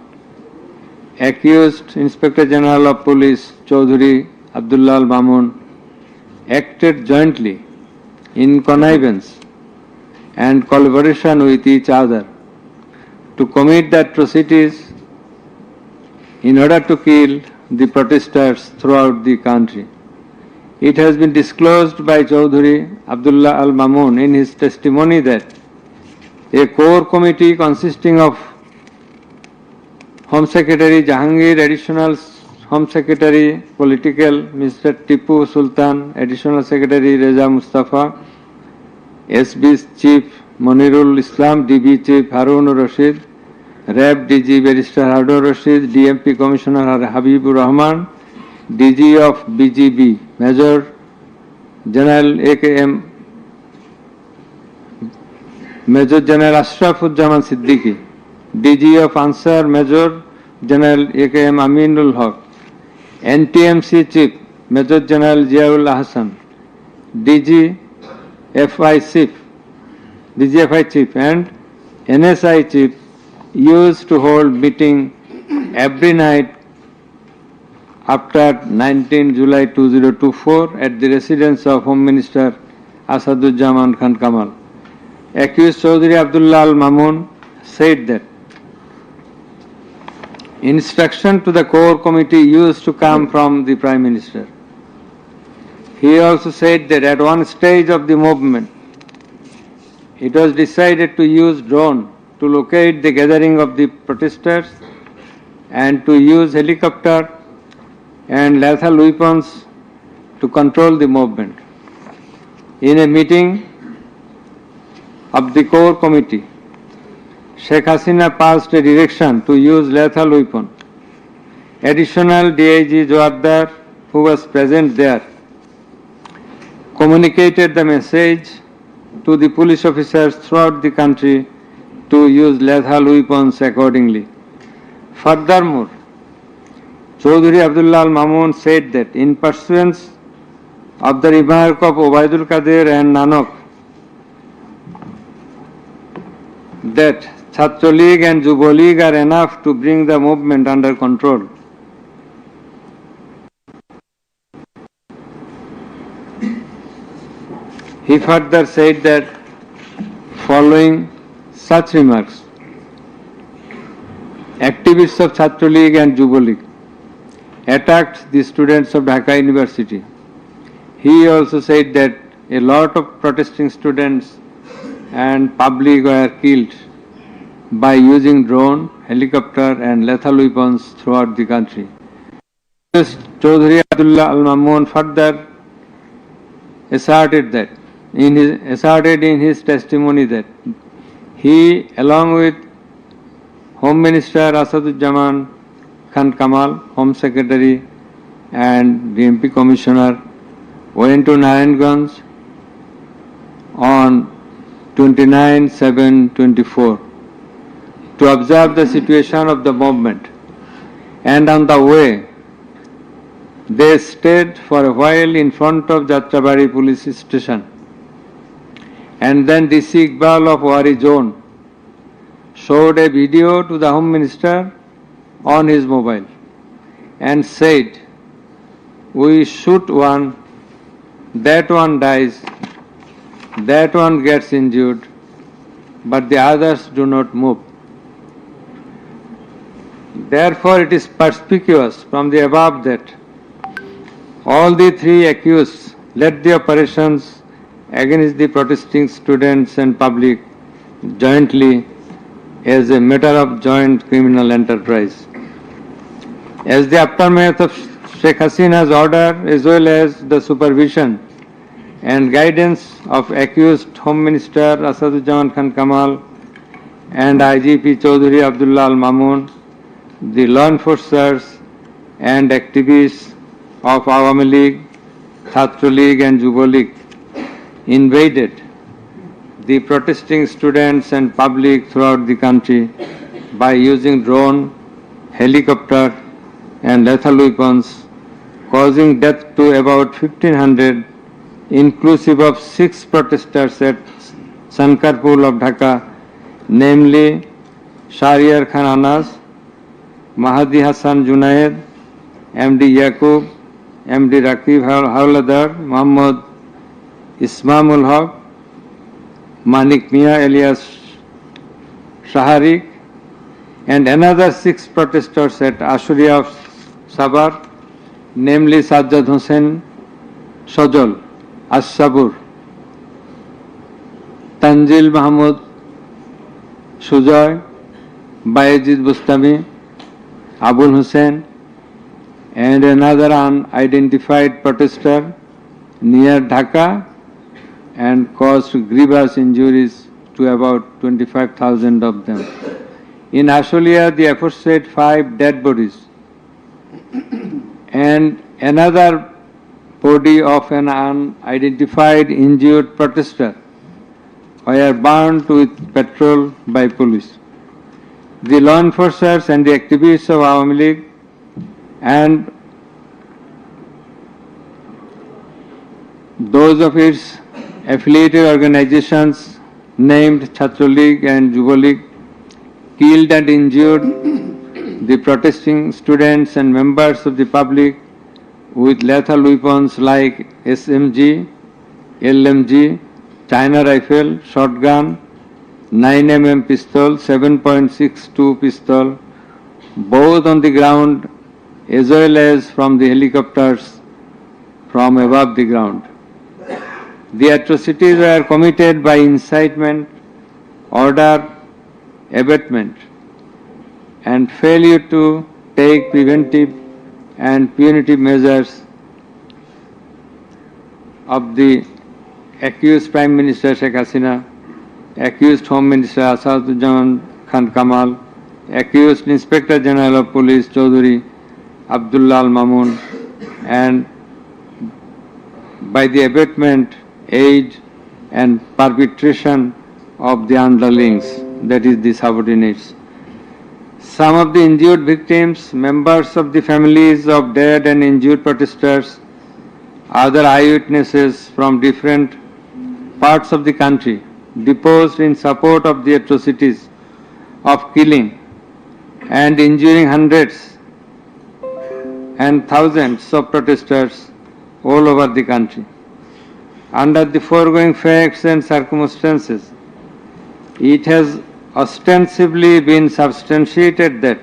accused Inspector General of Police Chaudhry Abdullah Al Mamun acted jointly in connivance and collaboration with each other to commit the atrocities in order to kill the protesters throughout the country. It has been disclosed by Chaudhry Abdullah Al Mamun in his testimony that a core committee consisting of Home Secretary Jahangir, Additional Home Secretary Political Mr. Tipu Sultan, Additional Secretary Reza Mustafa, SB Chief Monirul Islam, DB Chief Harun Rashid, RAB DG Barrister Harun Rashid, DMP Commissioner Habibur Rahman, DG of BGB Major General AKM Major General Ashrafuজ্জামান Siddiqui, DG of Ansar Major General AKM Aminul Haq, NTMC Chief Major General Ziaul Ahsan, DGFI Chief and NSI Chief used to hold meeting every night after 19 July 2024 at the residence of Home Minister Asaduজ্জামান Khan Kamal. Accused Chaudhry Abdullah Al Mamun said that instruction to the core committee used to come from the Prime Minister. He also said that at one stage of the movement, it was decided to use drone to locate the gathering of the protesters and to use helicopter and lethal weapons to control the movement. In a meeting of the core committee, Sheikh Hasina passed a direction to use lethal weapon. Additional DIG Joardar, who was present there, communicated the message to the police officers throughout the country to use lethal weapons accordingly. Furthermore, Chaudhry Abdullah Al Mamun said that in pursuance of the remark of Obaidul Qadir and Nanak that Chhatra League and Yuva League are enough to bring the movement under control. He further said that following such remarks, activists of Chhatra League and Yuva League attacked the students of Dhaka University. He also said that a lot of protesting students and public were killed by using drone, helicopter and lethal weapons throughout the country. Chaudhry Abdullah Al Mamun further asserted in his testimony that he, along with Home Minister Asaduzzaman Khan Kamal, Home Secretary and the MP Commissioner, went to Narayanganj on 29/7/24 to observe the situation of the movement, and on the way they stayed for a while in front of Jatrabari police station, and then DC Iqbal of Wari Zone showed a video to the Home Minister on his mobile and said, "We shoot one, that one dies, that one gets injured, but the others do not move." Therefore, it is perspicuous from the above that all the three accused led the operations against the protesting students and public jointly as a matter of joint criminal enterprise. As the aftermath of Sheikh Hasina's order, as well as the supervision and guidance of accused Home Minister Asaduzzaman Khan Kamal and IGP Chaudhry Abdullah Al Mamun, the law enforcers and activists of Awami League, Chhatra League and Yuva League invaded the protesting students and public throughout the country by using drone, helicopter and lethal weapons, causing death to about 1,500, inclusive of 6 protesters at Sankarpur of Dhaka, namely Shahryar Khan Anas, Mahdi Hassan Junaid, MD Yaqub, MD Rakib Hawladar, Muhammad Ismamul Haq, Manik Mia alias Shaharik, and another 6 protesters at Ashuria of Sabar, namely Sajjad Hussain Sajol, As-Sabur, Tanzil Mahmud Sujoy, Bayezid Bustami, Abul Hussain, and another unidentified protester near Dhaka, and caused grievous injuries to about 25,000 of them. In Ashulia, the aforesaid 5 dead bodies and another body of an unidentified injured protester were burned with petrol by police. The law enforcers and the activists of Awami League and those of its affiliated organizations named Chhatra League and Yuva League killed and injured the protesting students and members of the public with lethal weapons like SMG, LMG, China rifle, shotgun, 9mm pistol, 7.62 pistol, both on the ground as well as from the helicopters from above the ground. The atrocities were committed by incitement, order, abatement, and failure to take preventive and punitive measures of the accused Prime Minister Sheikh Hasina, accused Home Minister Asaduজ্জামান Khan Kamal, accused Inspector General of Police Chaudhry Abdullah Al Mamun, and by the abatement, aid and perpetration of the underlings, that is the subordinates. Some of the injured victims, members of the families of dead and injured protesters, other eyewitnesses from different parts of the country deposed in support of the atrocities of killing and injuring hundreds and thousands of protesters all over the country. Under the foregoing facts and circumstances, it has ostensibly been substantiated that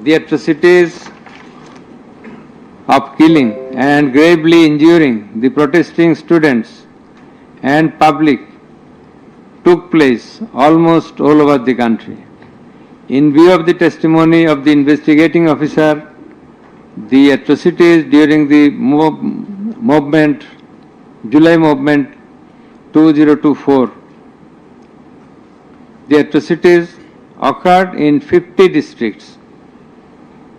the atrocities of killing and gravely injuring the protesting students and public took place almost all over the country. In view of the testimony of the investigating officer, the atrocities during the July movement 2024, the atrocities occurred in 50 districts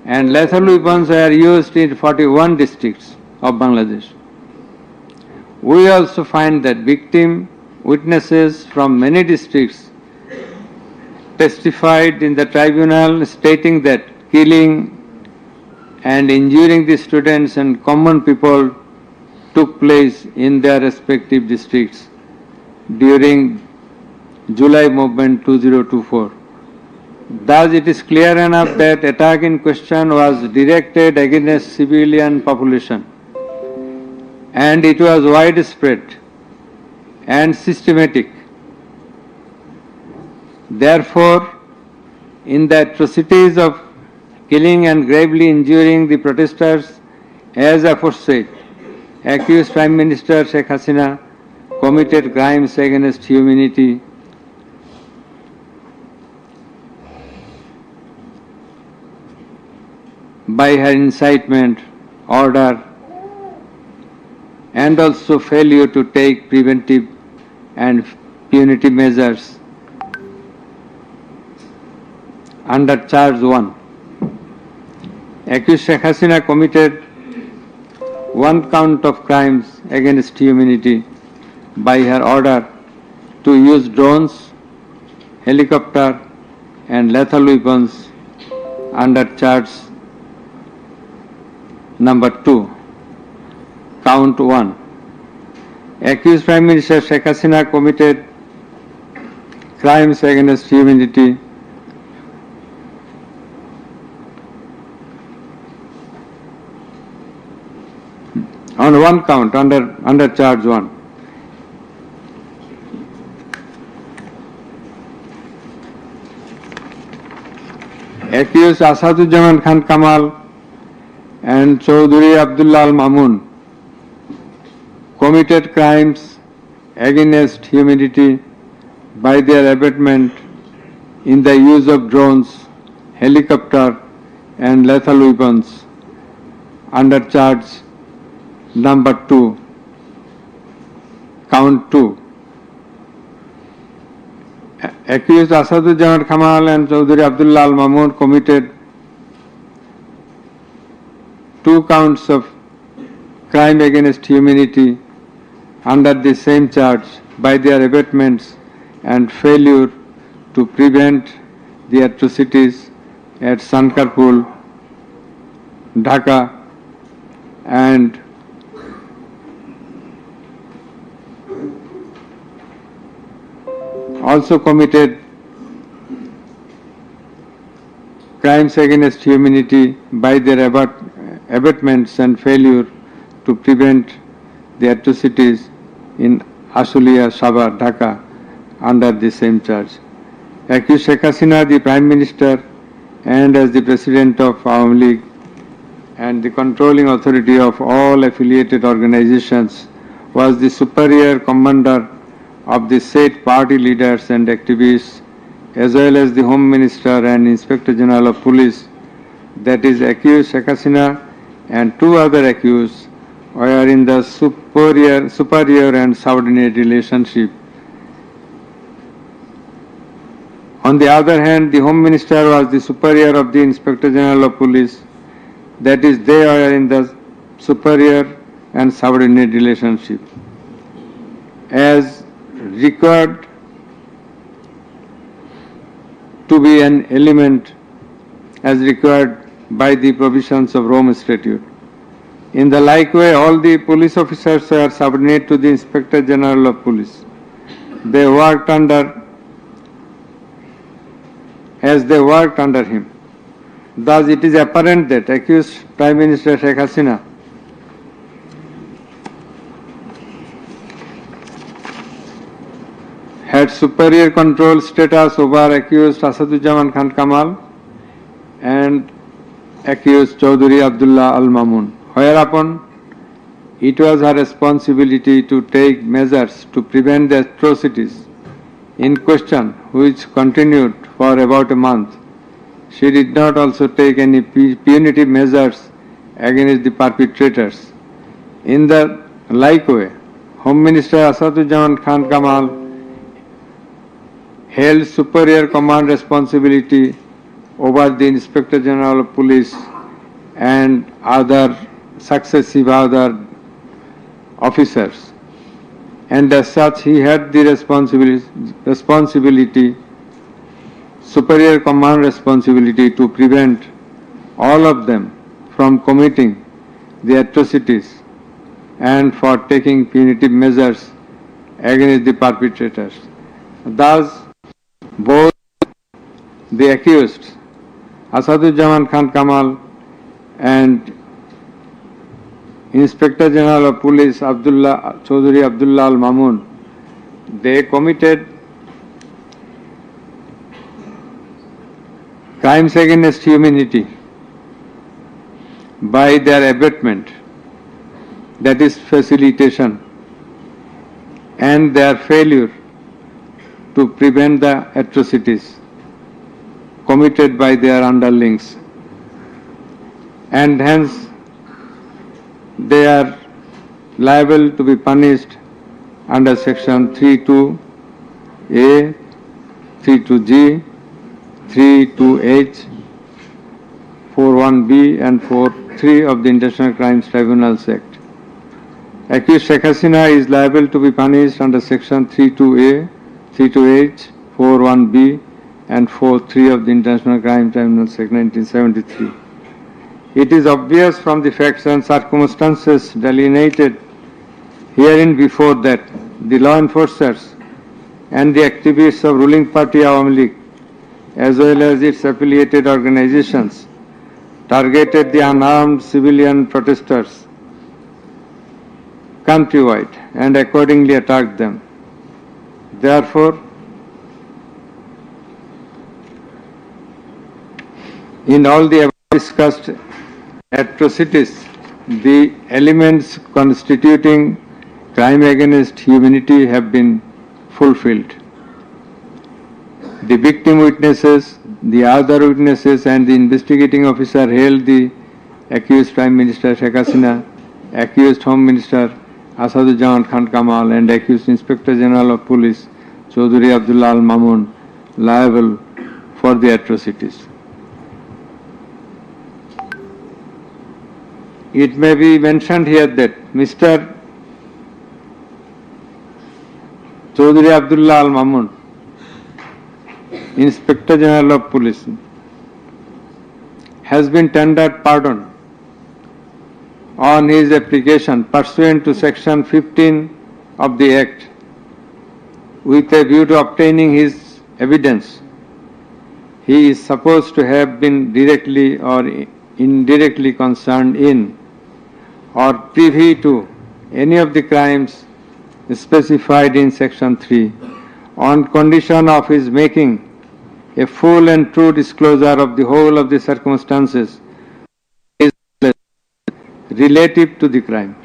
and lethal weapons were used in 41 districts of Bangladesh. We also find that victim witnesses from many districts testified in the tribunal stating that killing and injuring the students and common people took place in their respective districts during July movement 2024. Thus, it is clear enough that attack in question was directed against civilian population and it was widespread and systematic. Therefore, in the atrocities of killing and gravely injuring the protesters, as aforesaid, accused Prime Minister Sheikh Hasina committed crimes against humanity by her incitement, order, and also failure to take preventive and punitive measures under charge 1. Accused Sheikh Hasina committed one count of crimes against humanity by her order to use drones, helicopter and lethal weapons under charge number 2, count 1. Accused Prime Minister Sheikh Hasina committed crimes against humanity on one count under charge 1. Accused Asaduজ্জামান Khan Kamal and Chaudhry Abdullah Al Mamun committed crimes against humanity by their abatement in the use of drones, helicopter and lethal weapons under charge number 2, count 2. Accused Asaduজ্জামান Kamal and Chaudhry Abdullah Al Mamun committed 2 counts of crime against humanity under the same charge by their abatements and failure to prevent the atrocities at Sankarpur, Dhaka, and also committed crimes against humanity by their abatements and failure to prevent the atrocities in Ashulia, Sabha, Dhaka under the same charge. Accused Sheikh Hasina, the Prime Minister and as the President of Awami League, and the controlling authority of all affiliated organizations was the superior commander of the said party leaders and activists, as well as the Home Minister and Inspector General of Police, that is accused Sheikh Hasina and two other accused were in the superior and subordinate relationship. On the other hand, the Home Minister was the superior of the Inspector General of Police, that is, they were in the superior and subordinate relationship. As required to be an element as required by the provisions of Rome Statute. In the like way, all the police officers were subordinate to the Inspector General of Police. They worked under him. Thus, it is apparent that accused Prime Minister Sheikh Hasina had superior control status over accused Asaduzzaman Khan Kamal and accused Chaudhry Abdullah Al Mamun, whereupon it was her responsibility to take measures to prevent the atrocities in question, which continued for about a month. She did not also take any punitive measures against the perpetrators. In the like way, Home Minister Asaduzzaman Khan Kamal held superior command responsibility over the Inspector General of Police and successive other officers, and as such he had the superior command responsibility to prevent all of them from committing the atrocities and for taking punitive measures against the perpetrators. Thus, both the accused Asaduzzaman Khan Kamal and Inspector General of Police Chaudhry Abdullah Al Mamun, they committed crimes against humanity by their abatement, that is facilitation, and their failure to prevent the atrocities committed by their underlings, and hence they are liable to be punished under section 32A, 32G, 32H, 41B and 43 of the International Crimes Tribunals Act. Accused Sheikh Hasina is liable to be punished under section 32A, 32H, 41B and 43 of the International Crimes Tribunals Act 1973. It is obvious from the facts and circumstances delineated herein before that the law enforcers and the activists of ruling party Awami League, as well as its affiliated organizations, targeted the unarmed civilian protesters countrywide and accordingly attacked them. Therefore, in all the above discussed atrocities, the elements constituting crime against humanity have been fulfilled. The victim witnesses, the other witnesses and the investigating officer held the accused Prime Minister Sheikh Hasina, accused Home Minister Asaduzzaman Khan Kamal and accused Inspector General of Police Chaudhry Abdullah Al Mamun liable for the atrocities. It may be mentioned here that Mr. Chaudhry Abdullah Al Mamun, Inspector General of Police, has been tendered pardon on his application pursuant to section 15 of the Act with a view to obtaining his evidence. He is supposed to have been directly or indirectly concerned in or privy to any of the crimes specified in section 3 on condition of his making a full and true disclosure of the whole of the circumstances relative to the crime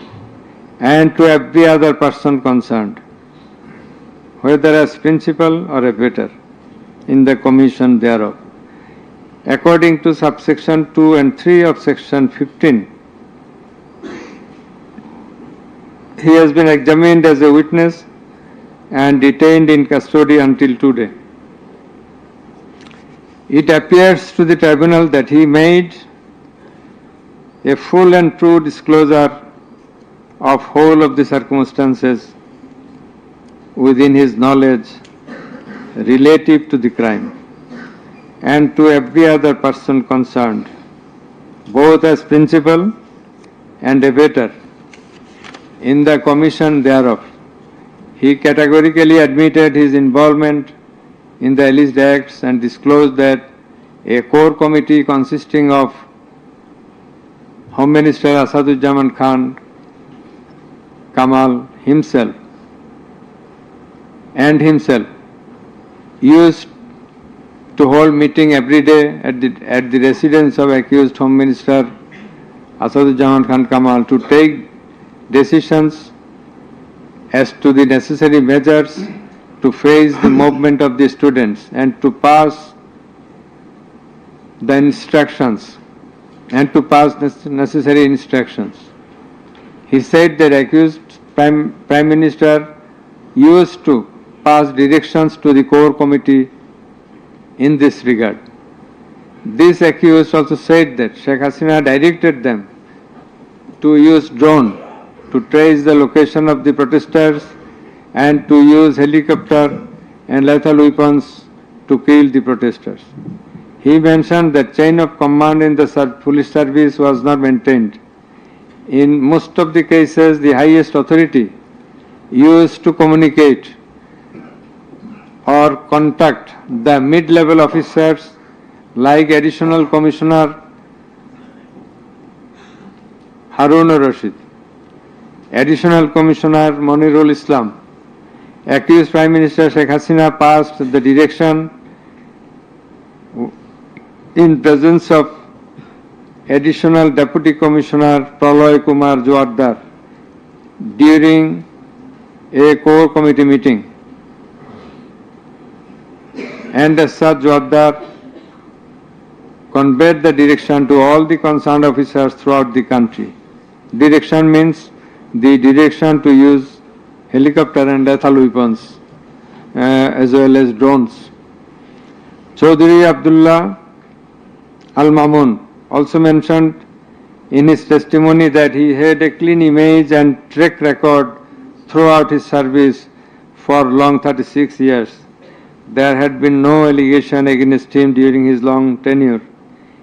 and to every other person concerned, whether as principal or abettor in the commission thereof. According to subsection 2 and 3 of section 15, he has been examined as a witness and detained in custody until today. It appears to the tribunal that he made a full and true disclosure of whole of the circumstances within his knowledge relative to the crime and to every other person concerned, both as principal and abettor in the commission thereof. He categorically admitted his involvement in the alleged acts and disclosed that a core committee consisting of Home Minister Asaduzzaman Khan Kamal himself used to hold meeting every day at the residence of accused Home Minister Asaduzzaman Khan Kamal to take decisions as to the necessary measures to face the movement of the students and to pass the instructions necessary instructions. He said that accused Prime Minister used to pass directions to the core committee in this regard. This accused also said that Sheikh Hasina directed them to use drone to trace the location of the protesters and to use helicopter and lethal weapons to kill the protesters. He mentioned that chain of command in the police service was not maintained. In most of the cases, the highest authority used to communicate or contact the mid-level officers like Additional Commissioner Harun Rashid, Additional Commissioner Monirul Islam. Accused Prime Minister Sheikh Hasina passed the direction in presence of Additional Deputy Commissioner Praloy Kumar Joardar during a core committee meeting. And as such, Joardar conveyed the direction to all the concerned officers throughout the country. Direction means the direction to use helicopter and lethal weapons as well as drones. Chaudhry Abdullah Al-Mamun also mentioned in his testimony that he had a clean image and track record throughout his service for long 36 years. There had been no allegation against him during his long tenure.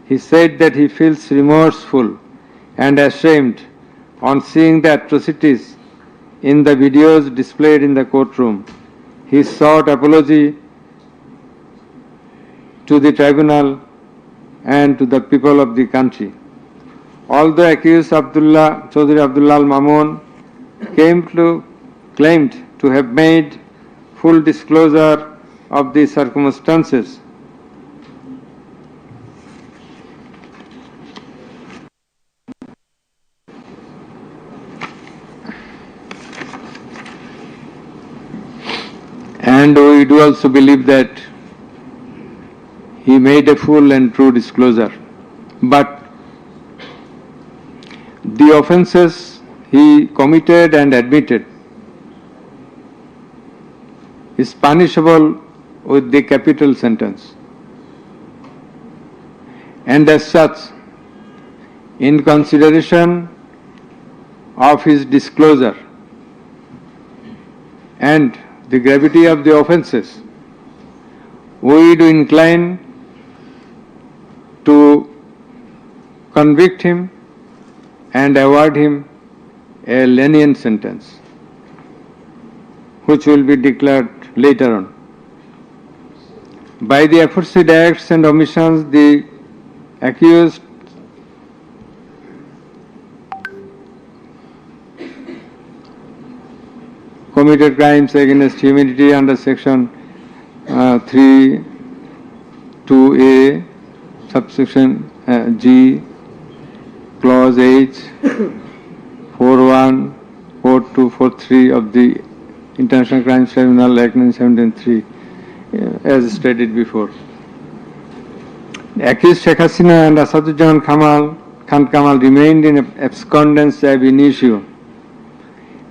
He said that he feels remorseful and ashamed on seeing the atrocities in the videos displayed in the courtroom. He sought apology to the tribunal and to the people of the country. Although accused Chaudhry Abdullah Al-Mamun claimed to have made full disclosure of the circumstances, and we do also believe that he made a full and true disclosure. But the offences he committed and admitted is punishable with the capital sentence. And as such, in consideration of his disclosure and the gravity of the offences, we do incline to convict him and award him a lenient sentence, which will be declared later on. By the aforesaid acts and omissions, the accused committed crimes against humanity under section 3(2)(a) subsection G Clause H, 41, 42, 43 of the International Crimes Tribunal Act 1973, as stated before. The accused Sheikh Hasina and Asaduজ্জামান Khan Kamal remained in abscondence ab initio,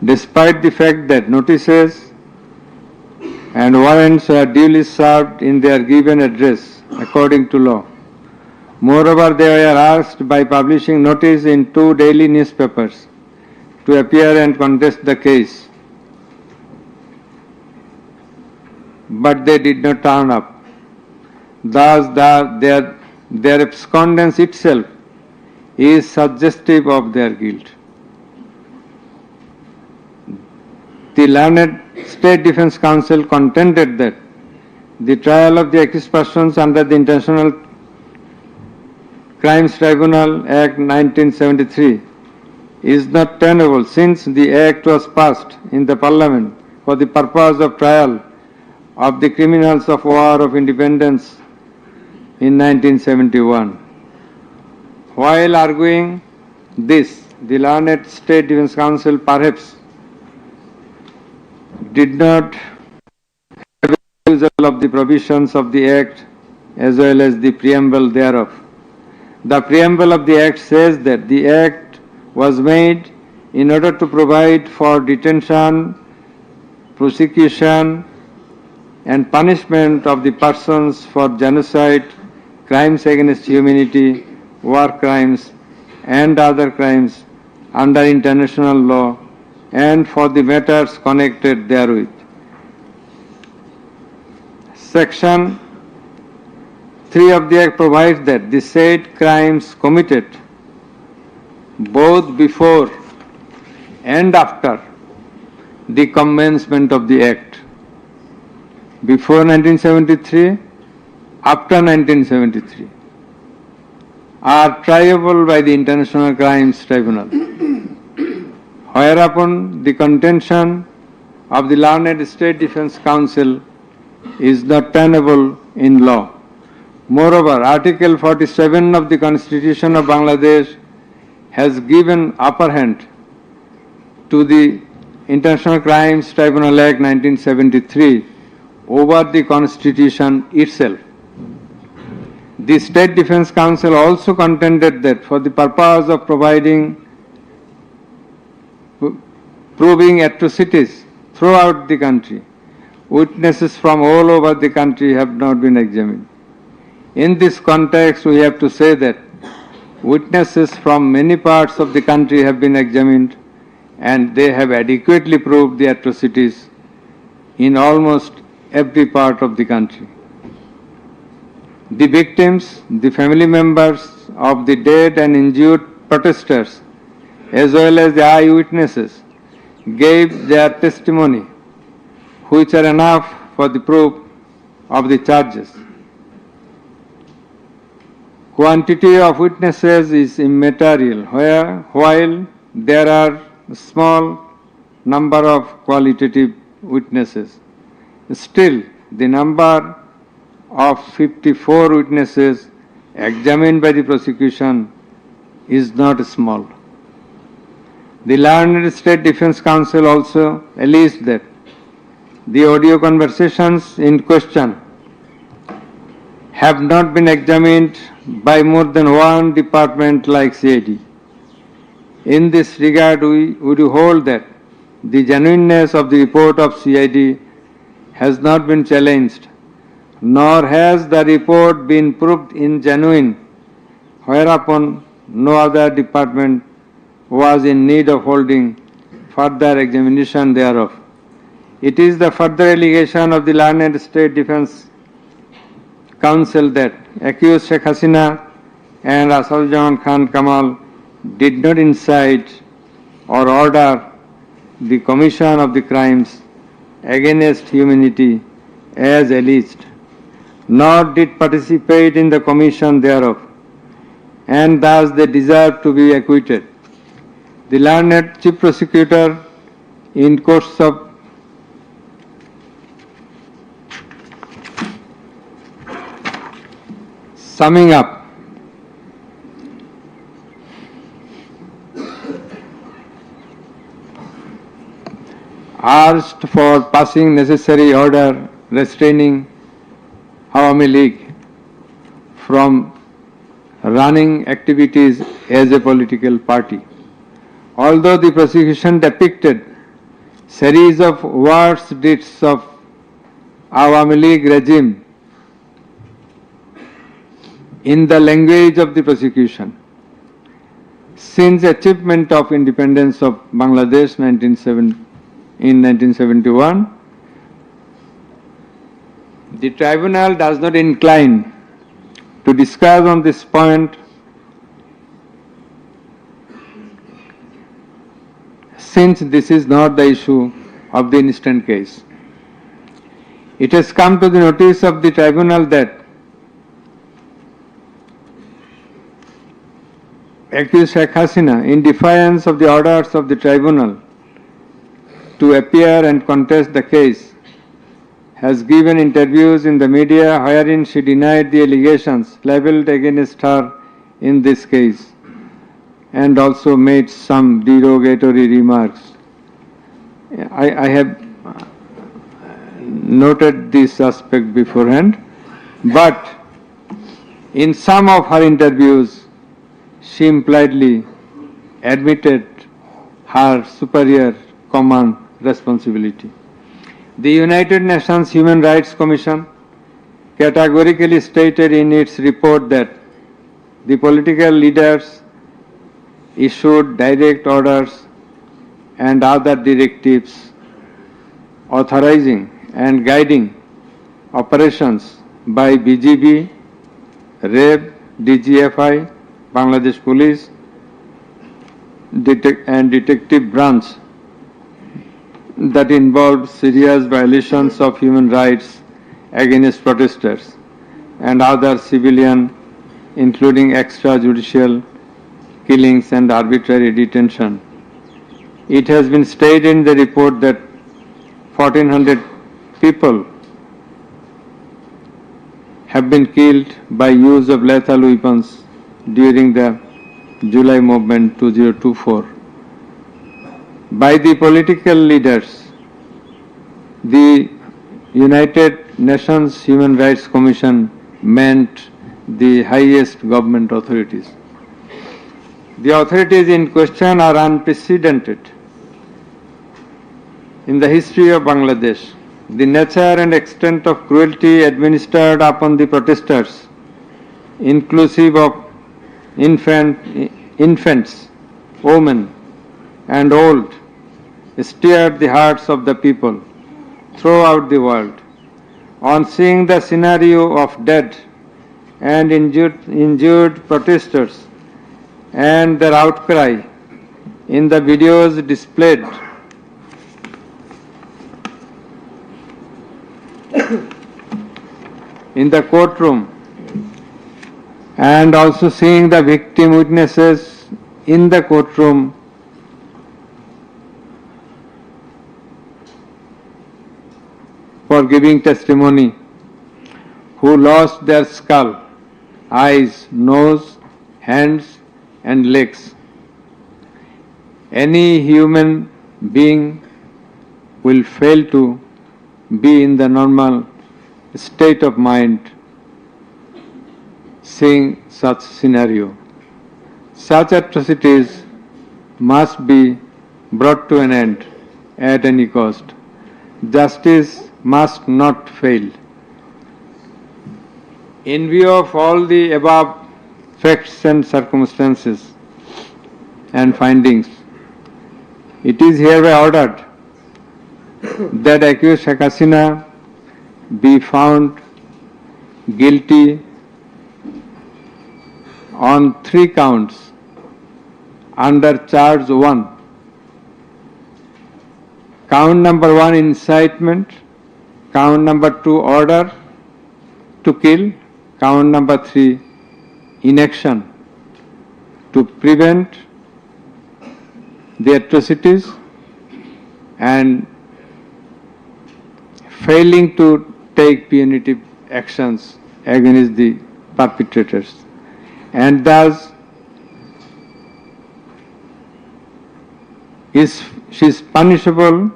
despite the fact that notices and warrants were duly served in their given address according to law. Moreover, they were asked by publishing notice in 2 daily newspapers to appear and contest the case, but they did not turn up. Thus, their abscondence itself is suggestive of their guilt. The learned State Defence Counsel contended that the trial of the accused persons under the International Crimes Tribunal Act 1973 is not tenable, since the Act was passed in the Parliament for the purpose of trial of the criminals of War of Independence in 1971. While arguing this, the learned State Defence Counsel perhaps did not have a refusal of the provisions of the Act as well as the preamble thereof. The preamble of the Act says that the Act was made in order to provide for detention, prosecution, and punishment of the persons for genocide, crimes against humanity, war crimes, and other crimes under international law, and for the matters connected therewith. Section 3 of the Act provides that the said crimes committed both before and after the commencement of the Act, before 1973, after 1973, are triable by the International Crimes Tribunal, whereupon the contention of the learned State Defence Counsel is not tenable in law. Moreover, Article 47 of the Constitution of Bangladesh has given upper hand to the International Crimes Tribunal Act 1973 over the Constitution itself. The State Defence Counsel also contended that for the purpose of proving atrocities throughout the country, witnesses from all over the country have not been examined. In this context, we have to say that witnesses from many parts of the country have been examined, and they have adequately proved the atrocities in almost every part of the country. The victims, the family members of the dead and injured protesters, as well as the eyewitnesses, gave their testimony, which are enough for the proof of the charges. Quantity of witnesses is immaterial, while there are a small number of qualitative witnesses. Still, the number of 54 witnesses examined by the prosecution is not small. The learned State Defence Counsel also alleged that the audio conversations in question have not been examined by more than one department like CID. In this regard, we would hold that the genuineness of the report of CID has not been challenged, nor has the report been proved ingenuine, whereupon no other department was in need of holding further examination thereof. It is the further allegation of the learned State Defence Counsel that accused Sheikh Hasina and Asaduজ্জামান Khan Kamal did not incite or order the commission of the crimes against humanity as alleged, nor did participate in the commission thereof, and thus they deserve to be acquitted. The learned Chief Prosecutor, in course of summing up, asked for passing necessary order restraining Awami League from running activities as a political party. Although the prosecution depicted series of worse deeds of Awami League regime in the language of the prosecution, since achievement of independence of Bangladesh in 1971, the tribunal does not incline to discuss on this point since this is not the issue of the instant case. It has come to the notice of the tribunal that accused Sheikh Hasina, in defiance of the orders of the tribunal to appear and contest the case, has given interviews in the media wherein she denied the allegations leveled against her in this case and also made some derogatory remarks. I have noted this aspect beforehand, but in some of her interviews, she impliedly admitted her superior command responsibility. The United Nations Human Rights Commission categorically stated in its report that the political leaders issued direct orders and other directives authorizing and guiding operations by BGB, REB, DGFI, Bangladesh Police and Detective Branch that involved serious violations of human rights against protesters and other civilian, including extrajudicial killings and arbitrary detention. It has been stated in the report that 1,400 people have been killed by use of lethal weapons during the July movement 2024. By the political leaders, the United Nations Human Rights Commission meant the highest government authorities. The authorities in question are unprecedented in the history of Bangladesh. The nature and extent of cruelty administered upon the protesters, inclusive of infants, women, and old, stirred the hearts of the people throughout the world. On seeing the scenario of dead and injured protesters and their outcry in the videos displayed in the courtroom, and also seeing the victim witnesses in the courtroom, for giving testimony, who lost their skull, eyes, nose, hands, and legs. Any human being will fail to be in the normal state of mind seeing such scenario. Such atrocities must be brought to an end at any cost. Justice must not fail. In view of all the above facts and circumstances and findings, it is hereby ordered that accused Sheikh Hasina be found guilty on 3 counts under charge 1. Count number 1, incitement. Count number 2, order to kill. Count number 3, inaction to prevent the atrocities and failing to take punitive actions against the perpetrators, and thus she is punishable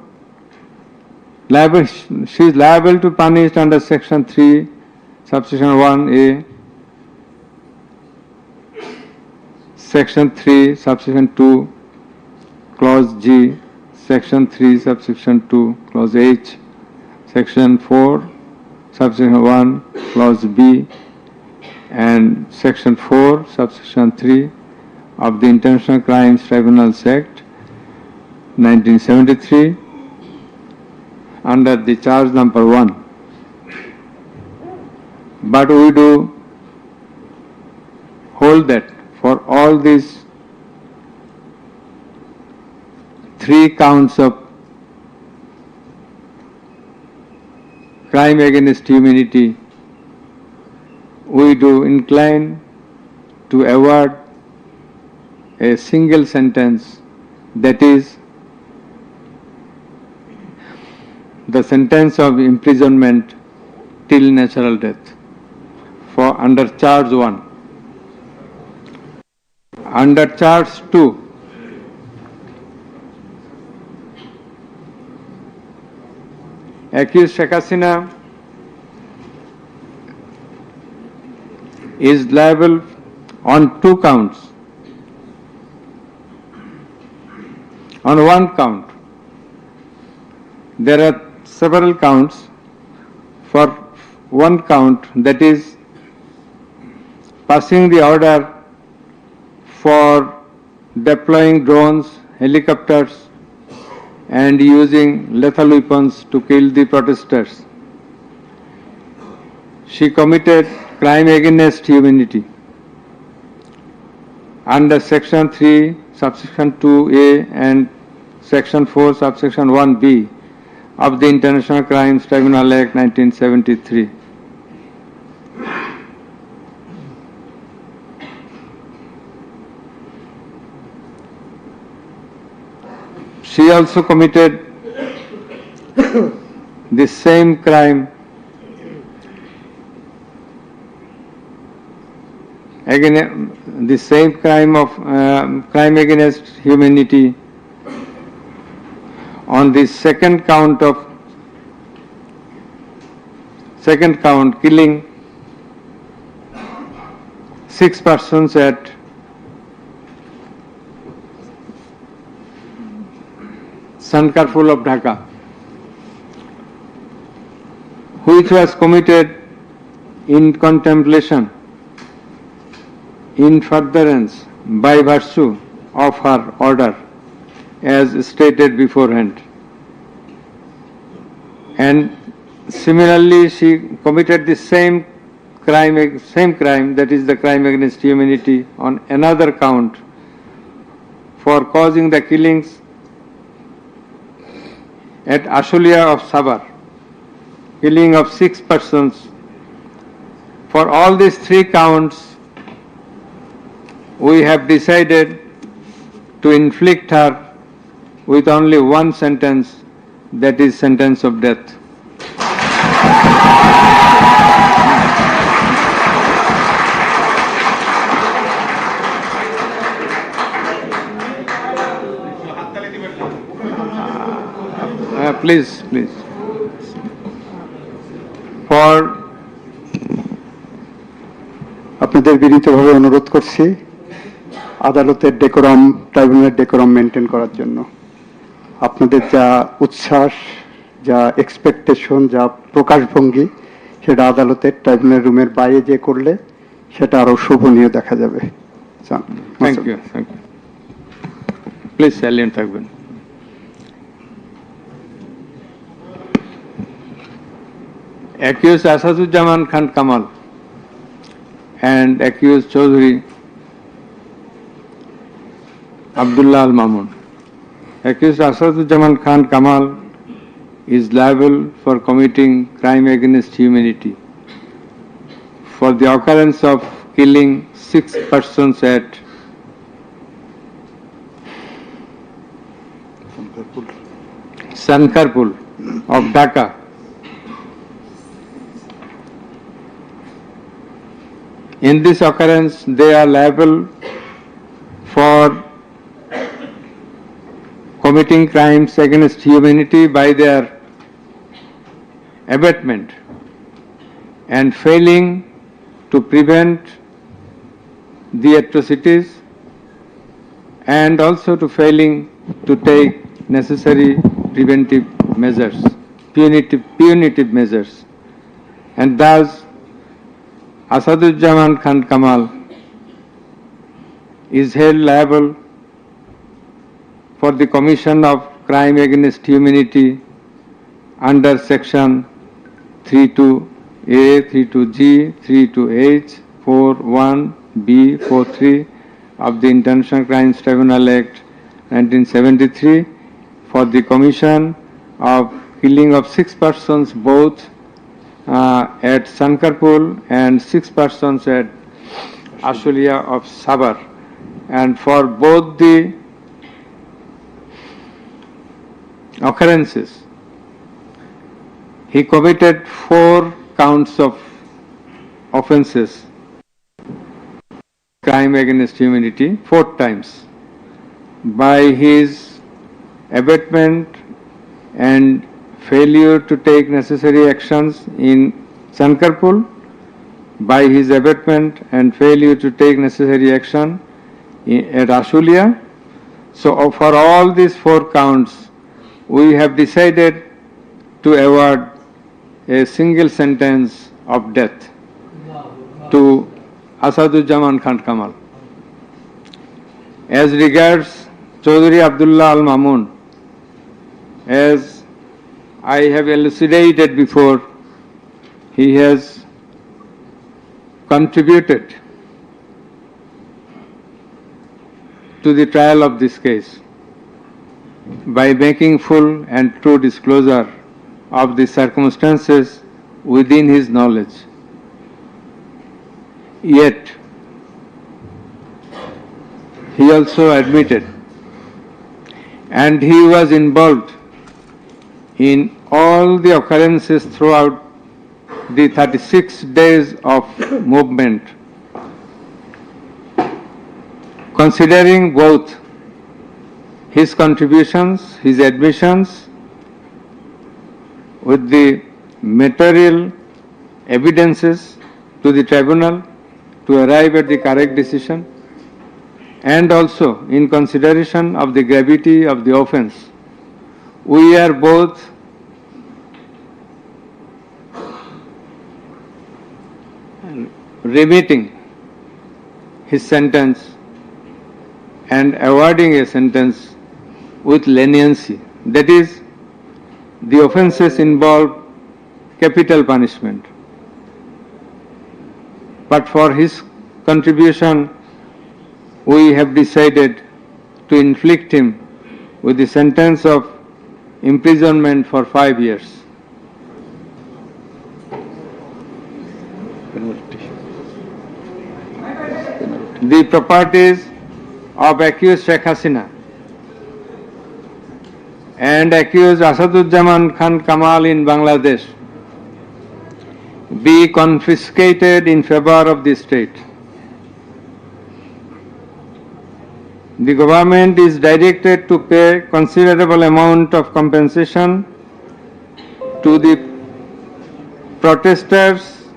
liable, she is liable to punished under section 3, subsection 1A, section 3, subsection 2, clause G, section 3, subsection 2, clause H, section 4, subsection 1, clause B, and section 4, subsection 3 of the International Crimes Tribunals Act 1973 under the charge number 1. But we do hold that for all these 3 counts of crime against humanity, we do incline to award a single sentence, that is the sentence of imprisonment till natural death for under charge 1. Under charge 2, accused Sheikh Hasina is liable on 2 counts. On 1 count, there are several counts. For 1 count, that is passing the order for deploying drones, helicopters, and using lethal weapons to kill the protesters. She committed crime against humanity under section 3, subsection 2A and section 4, subsection 1B of the International Crimes Tribunal Act 1973. She also committed the same crime crime against humanity on the second count, killing 6 persons at Sankarpur of Dhaka, which was committed in contemplation, in furtherance, by virtue of her order, as stated beforehand. And similarly, she committed the same crime, that is the crime against humanity, on another count for causing the killings at Ashulia of Sabar, killing of 6 persons. For all these 3 counts, we have decided to inflict her with only 1 sentence, that is sentence of death. Please. For আপনাদের বিনীতভাবে অনুরোধ করছি আদালতের decorum, ট্রাইব্যুনালের decorum maintain করার জন্য। আপনাদের যা উচ্ছ্বাস, যা এক্সপেকটেশন, যা প্রকাশভঙ্গি, সেটা আদালতের ট্রাইব্যুনাল রুমের বাইরে যে করলে সেটা আরো শোভনীয় দেখা যাবে। Thank you. প্লিজ সাইলেন্ট থাকবেন। Accused Asaduzzaman Khan Kamal and accused Chaudhry Abdullah Al Mamun. Accused Asaduzzaman Khan Kamal is liable for committing crime against humanity for the occurrence of killing 6 persons at Sankarpur of Dhaka. In this occurrence, they are liable for committing crimes against humanity by their abatement and failing to prevent the atrocities and also to failing to take necessary preventive measures, punitive measures. And thus, Asaduzzaman Khan Kamal is held liable for the commission of crime against humanity under section 32A, 32G, 32H, 41B, 43 of the International Crimes Tribunal Act 1973 for the commission of killing of 6 persons both at Sankarpur and 6 persons at Ashulia of Sabar. And for both the occurrences, he committed 4 counts of offences, crime against humanity, 4 times, by his abatement and failure to take necessary actions in Sankarpur, by his abatement and failure to take necessary action at Ashulia. So for all these 4 counts, we have decided to award a single sentence of death to Asaduzzaman Khan Kamal. As regards Chaudhry Abdullah Al Mamun, as I have elucidated before, he has contributed to the trial of this case by making full and true disclosure of the circumstances within his knowledge. Yet, he also admitted, and he was involved in all the occurrences throughout the 36 days of movement, considering both his contributions, his admissions, with the material evidences to the tribunal to arrive at the correct decision, and also in consideration of the gravity of the offence, we are both remitting his sentence and awarding a sentence with leniency. That is, the offences involve capital punishment. But for his contribution, we have decided to inflict him with the sentence of imprisonment for 5 years. The properties of accused Sheikh Hasina and accused Asaduzzaman Khan Kamal in Bangladesh be confiscated in favor of the state. The government is directed to pay considerable amount of compensation to the protesters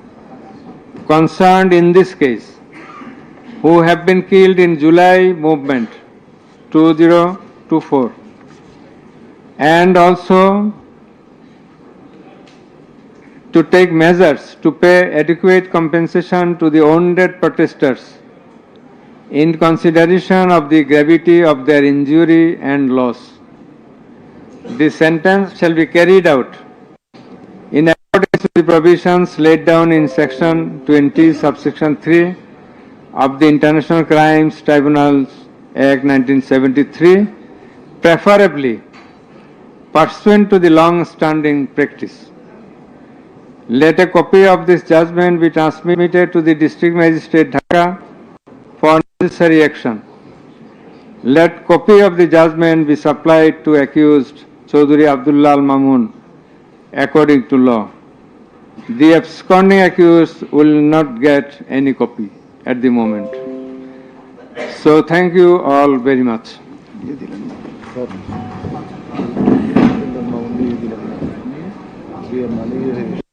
concerned in this case, who have been killed in July movement 2024, and also to take measures to pay adequate compensation to the wounded protesters in consideration of the gravity of their injury and loss. The sentence shall be carried out in accordance with the provisions laid down in section 20, subsection 3 of the International Crimes Tribunal Act 1973, preferably pursuant to the long-standing practice. Let a copy of this judgment be transmitted to the District Magistrate Dhaka for necessary action. Let copy of the judgment be supplied to accused Chaudhry Abdullah Al Mamun according to law. The absconding accused will not get any copy at the moment. So thank you all very much. लिए मानी है